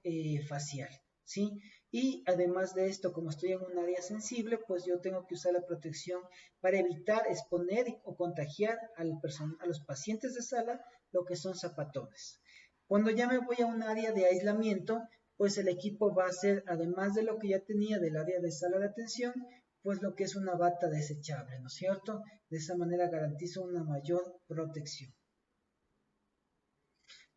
facial, ¿sí? Y además de esto, como estoy en un área sensible, pues yo tengo que usar la protección para evitar exponer o contagiar a los pacientes de sala lo que son zapatones. Cuando ya me voy a un área de aislamiento, pues el equipo va a ser, además de lo que ya tenía del área de sala de atención, pues lo que es una bata desechable, ¿no es cierto? De esa manera garantizo una mayor protección.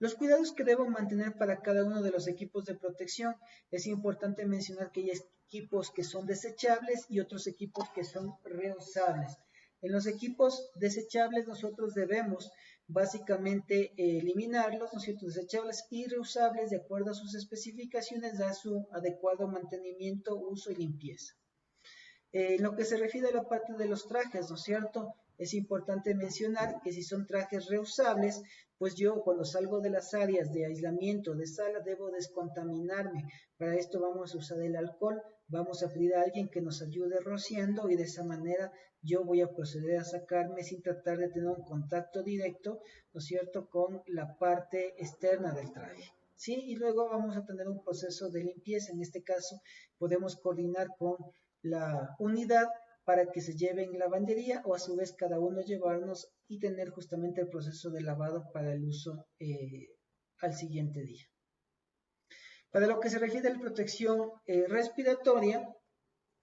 Los cuidados que debo mantener para cada uno de los equipos de protección. Es importante mencionar que hay equipos que son desechables y otros equipos que son reusables. En los equipos desechables nosotros debemos básicamente eliminarlos, ¿no es cierto?, desechables y reusables de acuerdo a sus especificaciones, a su adecuado mantenimiento, uso y limpieza. Lo que se refiere a la parte de los trajes, ¿no es cierto? Es importante mencionar que si son trajes reusables, pues yo cuando salgo de las áreas de aislamiento de sala debo descontaminarme. Para esto vamos a usar el alcohol, vamos a pedir a alguien que nos ayude rociando y de esa manera yo voy a proceder a sacarme sin tratar de tener un contacto directo, ¿no es cierto?, con la parte externa del traje. ¿Sí? Y luego vamos a tener un proceso de limpieza. En este caso podemos coordinar con la unidad para que se lleve en lavandería o a su vez cada uno llevarnos y tener justamente el proceso de lavado para el uso al siguiente día. Para lo que se refiere a la protección respiratoria,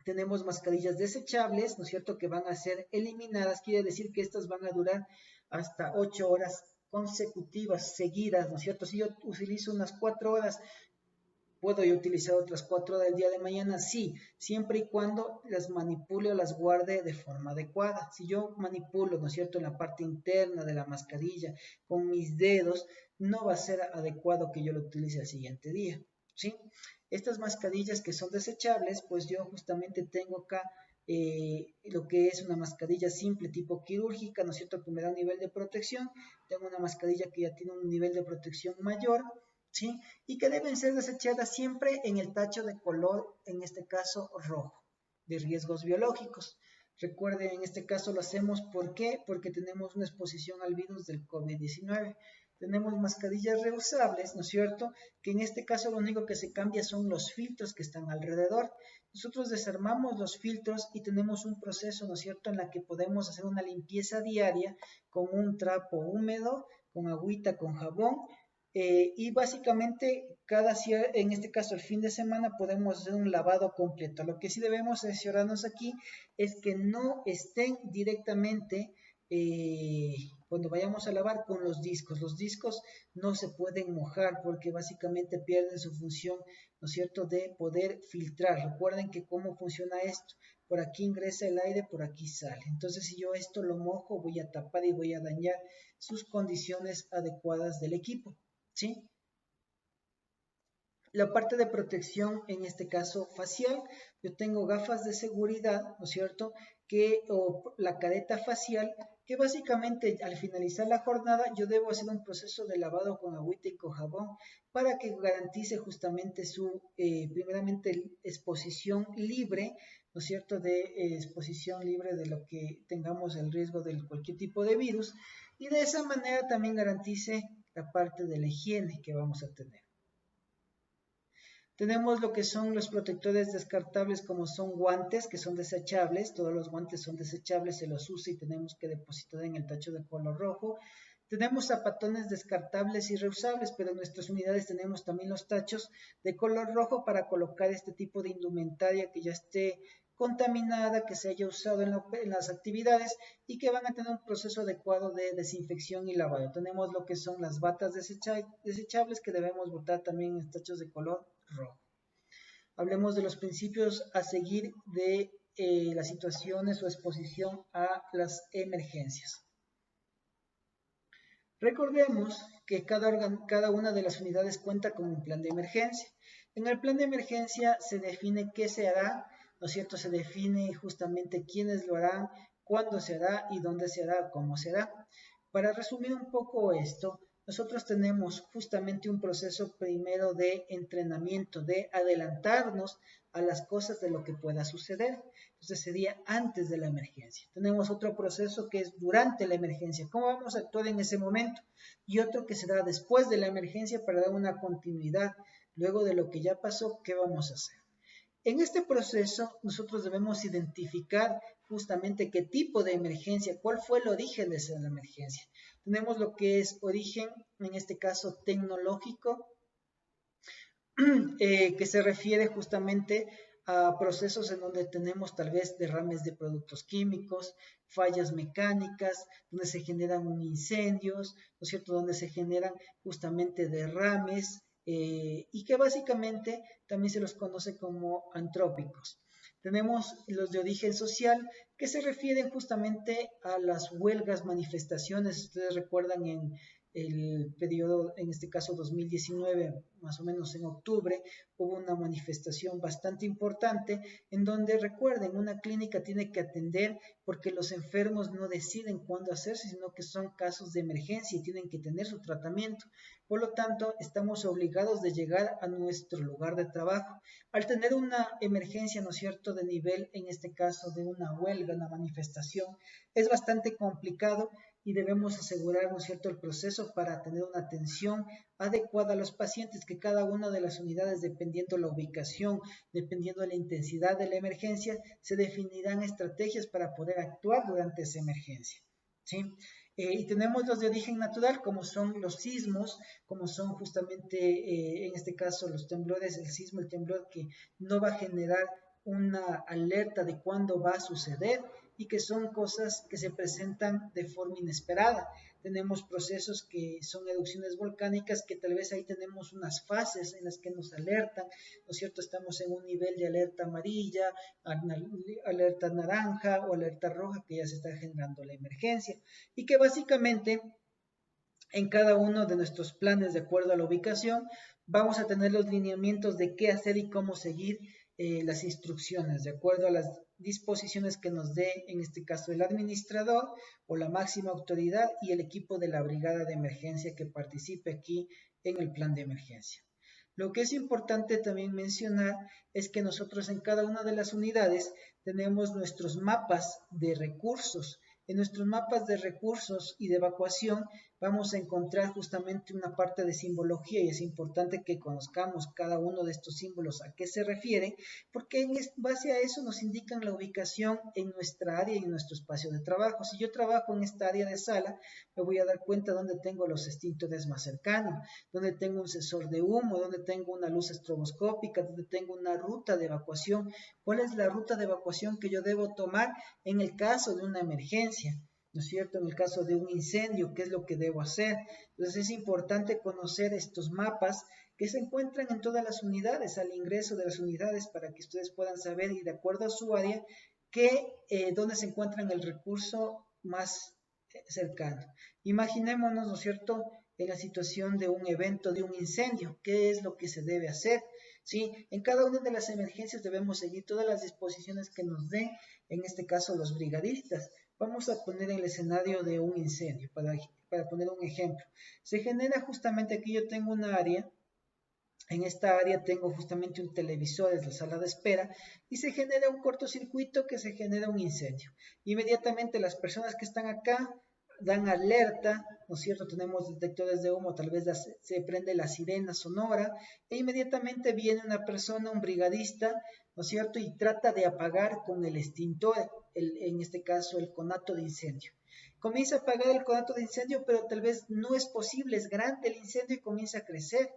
tenemos mascarillas desechables, ¿no es cierto?, que van a ser eliminadas. Quiere decir que estas van a durar hasta 8 horas consecutivas, seguidas, ¿no es cierto? Si yo utilizo unas 4 horas, ¿puedo yo utilizar otras 4 del día de mañana? Sí, siempre y cuando las manipule o las guarde de forma adecuada. Si yo manipulo, ¿no es cierto?, en la parte interna de la mascarilla con mis dedos, no va a ser adecuado que yo lo utilice al siguiente día, ¿sí? Estas mascarillas que son desechables, pues yo justamente tengo acá lo que es una mascarilla simple tipo quirúrgica, ¿no es cierto?, que me da un nivel de protección. Tengo una mascarilla que ya tiene un nivel de protección mayor, ¿sí? Y que deben ser desechadas siempre en el tacho de color, en este caso rojo, de riesgos biológicos. Recuerden, en este caso lo hacemos, ¿por qué? Porque tenemos una exposición al virus del COVID-19. Tenemos mascarillas reusables, ¿no es cierto?, que en este caso lo único que se cambia son los filtros que están alrededor. Nosotros desarmamos los filtros y tenemos un proceso, ¿no es cierto?, en la que podemos hacer una limpieza diaria con un trapo húmedo, con agüita, con jabón, y básicamente en este caso el fin de semana podemos hacer un lavado completo. Lo que sí debemos asegurarnos aquí es que no estén directamente cuando vayamos a lavar con los discos. Los discos no se pueden mojar porque básicamente pierden su función, ¿no es cierto?, de poder filtrar. Recuerden que cómo funciona esto. Por aquí ingresa el aire, por aquí sale. Entonces, si yo esto lo mojo, voy a tapar y voy a dañar sus condiciones adecuadas del equipo, ¿sí? La parte de protección, en este caso facial, yo tengo gafas de seguridad, ¿no es cierto?, o la careta facial, que básicamente al finalizar la jornada yo debo hacer un proceso de lavado con agüita y con jabón para que garantice justamente su, primeramente, exposición libre, ¿no es cierto?, de exposición libre de lo que tengamos el riesgo de cualquier tipo de virus, y de esa manera también garantice la parte de la higiene que vamos a tener. Tenemos lo que son los protectores descartables, como son guantes que son desechables. Todos los guantes son desechables, se los usa y tenemos que depositar en el tacho de color rojo. Tenemos zapatones descartables y reusables, pero en nuestras unidades tenemos también los tachos de color rojo para colocar este tipo de indumentaria que ya esté contaminada, que se haya usado en las actividades y que van a tener un proceso adecuado de desinfección y lavado. Tenemos lo que son las batas desechables que debemos botar también en tachos de color rojo. Hablemos de los principios a seguir de las situaciones o exposición a las emergencias. Recordemos que cada una de las unidades cuenta con un plan de emergencia. En el plan de emergencia se define qué se hará, ¿no es cierto? Se define justamente quiénes lo harán, cuándo se hará y dónde se hará, cómo se hará. Para resumir un poco esto, nosotros tenemos justamente un proceso primero de entrenamiento, de adelantarnos a las cosas de lo que pueda suceder. Entonces sería antes de la emergencia. Tenemos otro proceso que es durante la emergencia, cómo vamos a actuar en ese momento, y otro que será después de la emergencia para dar una continuidad. Luego de lo que ya pasó, ¿qué vamos a hacer? En este proceso nosotros debemos identificar justamente qué tipo de emergencia, cuál fue el origen de esa emergencia. Tenemos lo que es origen, en este caso tecnológico, que se refiere justamente a procesos en donde tenemos tal vez derrames de productos químicos, fallas mecánicas, donde se generan incendios, ¿no es cierto?, donde se generan justamente derrames, y que básicamente también se los conoce como antrópicos. Tenemos los de origen social, que se refieren justamente a las huelgas, manifestaciones. Ustedes recuerdan en el periodo, en este caso 2019, más o menos en octubre, hubo una manifestación bastante importante en donde, recuerden, una clínica tiene que atender porque los enfermos no deciden cuándo hacerse, sino que son casos de emergencia y tienen que tener su tratamiento. Por lo tanto, estamos obligados de llegar a nuestro lugar de trabajo. Al tener una emergencia, ¿no es cierto?, de nivel, en este caso de una huelga, una manifestación, es bastante complicado y debemos asegurar, ¿no es cierto?, el proceso para tener una atención adecuada a los pacientes, que cada una de las unidades, dependiendo la ubicación, dependiendo de la intensidad de la emergencia, se definirán estrategias para poder actuar durante esa emergencia, ¿sí? Y tenemos los de origen natural, como son los sismos, como son justamente, en este caso, los temblores, el sismo, el temblor que no va a generar una alerta de cuándo va a suceder, y que son cosas que se presentan de forma inesperada. Tenemos procesos que son erupciones volcánicas, que tal vez ahí tenemos unas fases en las que nos alertan, ¿no es cierto? Estamos en un nivel de alerta amarilla, alerta naranja o alerta roja, que ya se está generando la emergencia, y que básicamente en cada uno de nuestros planes, de acuerdo a la ubicación, vamos a tener los lineamientos de qué hacer y cómo seguir las instrucciones, de acuerdo a las disposiciones que nos dé, en este caso, el administrador o la máxima autoridad y el equipo de la brigada de emergencia que participe aquí en el plan de emergencia. Lo que es importante también mencionar es que nosotros en cada una de las unidades tenemos nuestros mapas de recursos. En nuestros mapas de recursos y de evacuación vamos a encontrar justamente una parte de simbología, y es importante que conozcamos cada uno de estos símbolos a qué se refiere, porque en base a eso nos indican la ubicación en nuestra área y en nuestro espacio de trabajo. Si yo trabajo en esta área de sala, me voy a dar cuenta dónde tengo los extintores más cercanos, dónde tengo un sensor de humo, dónde tengo una luz estroboscópica, dónde tengo una ruta de evacuación, cuál es la ruta de evacuación que yo debo tomar en el caso de una emergencia, ¿no es cierto? En el caso de un incendio, ¿qué es lo que debo hacer? Entonces es importante conocer estos mapas que se encuentran en todas las unidades, al ingreso de las unidades, para que ustedes puedan saber, y de acuerdo a su área, dónde se encuentra el recurso más cercano. Imaginémonos, ¿no es cierto?, en la situación de un evento, de un incendio. ¿Qué es lo que se debe hacer? ¿Sí? En cada una de las emergencias debemos seguir todas las disposiciones que nos den, en este caso los brigadistas. Vamos a poner el escenario de un incendio, para poner un ejemplo. Se genera justamente aquí, yo tengo una área. En esta área tengo justamente un televisor, es la sala de espera, y se genera un cortocircuito, que se genera un incendio. Inmediatamente las personas que están acá dan alerta, ¿no es cierto? Tenemos detectores de humo, tal vez se prende la sirena sonora, e inmediatamente viene una persona, un brigadista, ¿no es cierto? Y trata de apagar con el extintor, en este caso el conato de incendio. Comienza a apagar el conato de incendio, pero tal vez no es posible, es grande el incendio y comienza a crecer.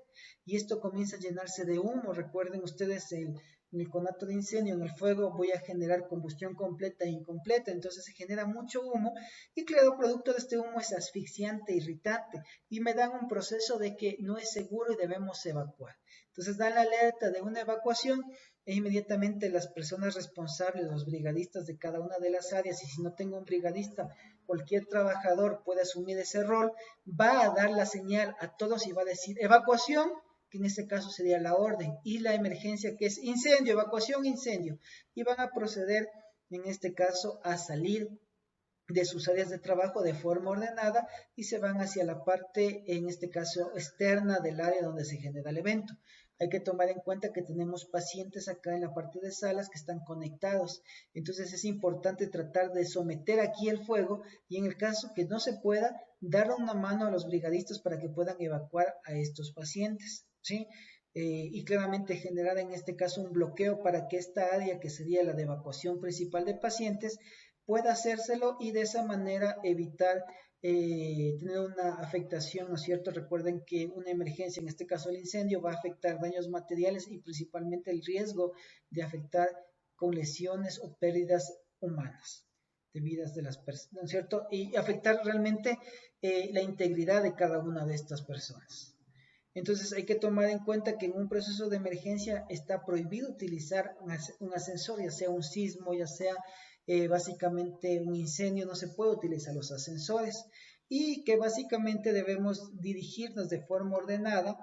Y esto comienza a llenarse de humo. Recuerden ustedes, en el conato de incendio, en el fuego, voy a generar combustión completa e incompleta, entonces se genera mucho humo y claro, producto de este humo es asfixiante, irritante y me dan un proceso de que no es seguro y debemos evacuar. Entonces dan la alerta de una evacuación e inmediatamente las personas responsables, los brigadistas de cada una de las áreas, y si no tengo un brigadista, cualquier trabajador puede asumir ese rol, va a dar la señal a todos y va a decir evacuación, que en este caso sería la orden, y la emergencia, que es incendio, evacuación, incendio, y van a proceder en este caso a salir de sus áreas de trabajo de forma ordenada y se van hacia la parte, en este caso, externa del área donde se genera el evento. Hay que tomar en cuenta que tenemos pacientes acá en la parte de salas que están conectados, entonces es importante tratar de someter aquí el fuego y en el caso que no se pueda, dar una mano a los brigadistas para que puedan evacuar a estos pacientes, ¿sí? Y claramente generar en este caso un bloqueo para que esta área, que sería la de evacuación principal de pacientes, pueda hacérselo y de esa manera evitar tener una afectación, ¿no es cierto? Recuerden que una emergencia, en este caso el incendio, va a afectar daños materiales y principalmente el riesgo de afectar con lesiones o pérdidas humanas de vidas de las personas, ¿no es cierto? Y afectar realmente la integridad de cada una de estas personas. Entonces hay que tomar en cuenta que en un proceso de emergencia está prohibido utilizar un ascensor, ya sea un sismo, ya sea básicamente un incendio, no se puede utilizar los ascensores y que básicamente debemos dirigirnos de forma ordenada,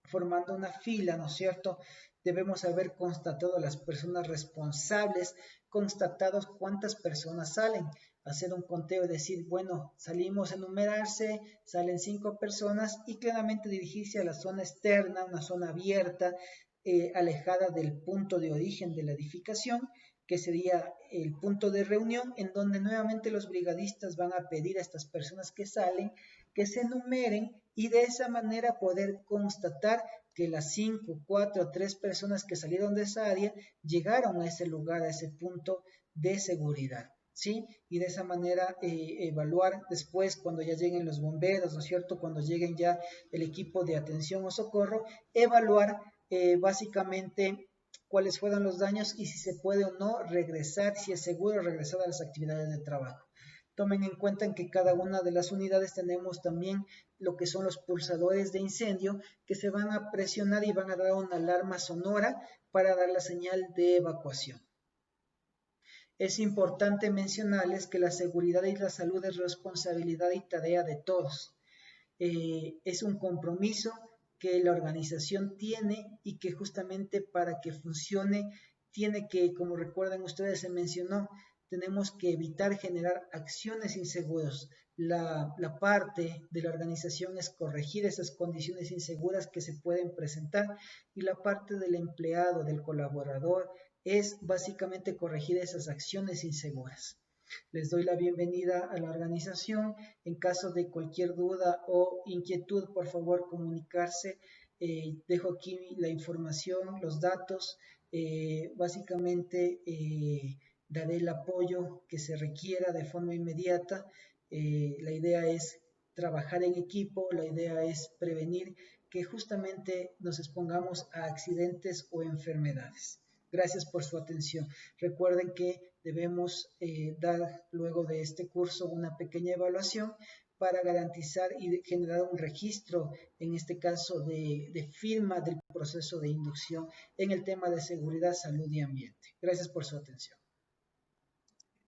formando una fila, ¿no es cierto? Debemos haber constatado a las personas responsables, constatados cuántas personas salen, hacer un conteo y decir, bueno, salimos a enumerarse, salen 5 personas y claramente dirigirse a la zona externa, una zona abierta, alejada del punto de origen de la edificación, que sería el punto de reunión, en donde nuevamente los brigadistas van a pedir a estas personas que salen que se enumeren y de esa manera poder constatar que las 5, 4, 3 personas que salieron de esa área llegaron a ese lugar, a ese punto de seguridad, ¿sí? Y de esa manera evaluar después cuando ya lleguen los bomberos, ¿no es cierto? Cuando lleguen ya el equipo de atención o socorro, evaluar básicamente cuáles fueron los daños y si se puede o no regresar, si es seguro regresar a las actividades de trabajo. Tomen en cuenta en que cada una de las unidades tenemos también lo que son los pulsadores de incendio que se van a presionar y van a dar una alarma sonora para dar la señal de evacuación. Es importante mencionarles que la seguridad y la salud es responsabilidad y tarea de todos. Es un compromiso que la organización tiene y que justamente para que funcione tiene que, como recuerdan ustedes, se mencionó, tenemos que evitar generar acciones inseguras. La parte de la organización es corregir esas condiciones inseguras que se pueden presentar y la parte del empleado, del colaborador, es básicamente corregir esas acciones inseguras. Les doy la bienvenida a la organización. En caso de cualquier duda o inquietud, por favor comunicarse. Dejo aquí la información, los datos. Básicamente daré el apoyo que se requiera de forma inmediata. La idea es trabajar en equipo, la idea es prevenir que justamente nos expongamos a accidentes o enfermedades. Gracias por su atención. Recuerden que debemos dar luego de este curso una pequeña evaluación para garantizar y generar un registro, en este caso de firma del proceso de inducción en el tema de seguridad, salud y ambiente. Gracias por su atención.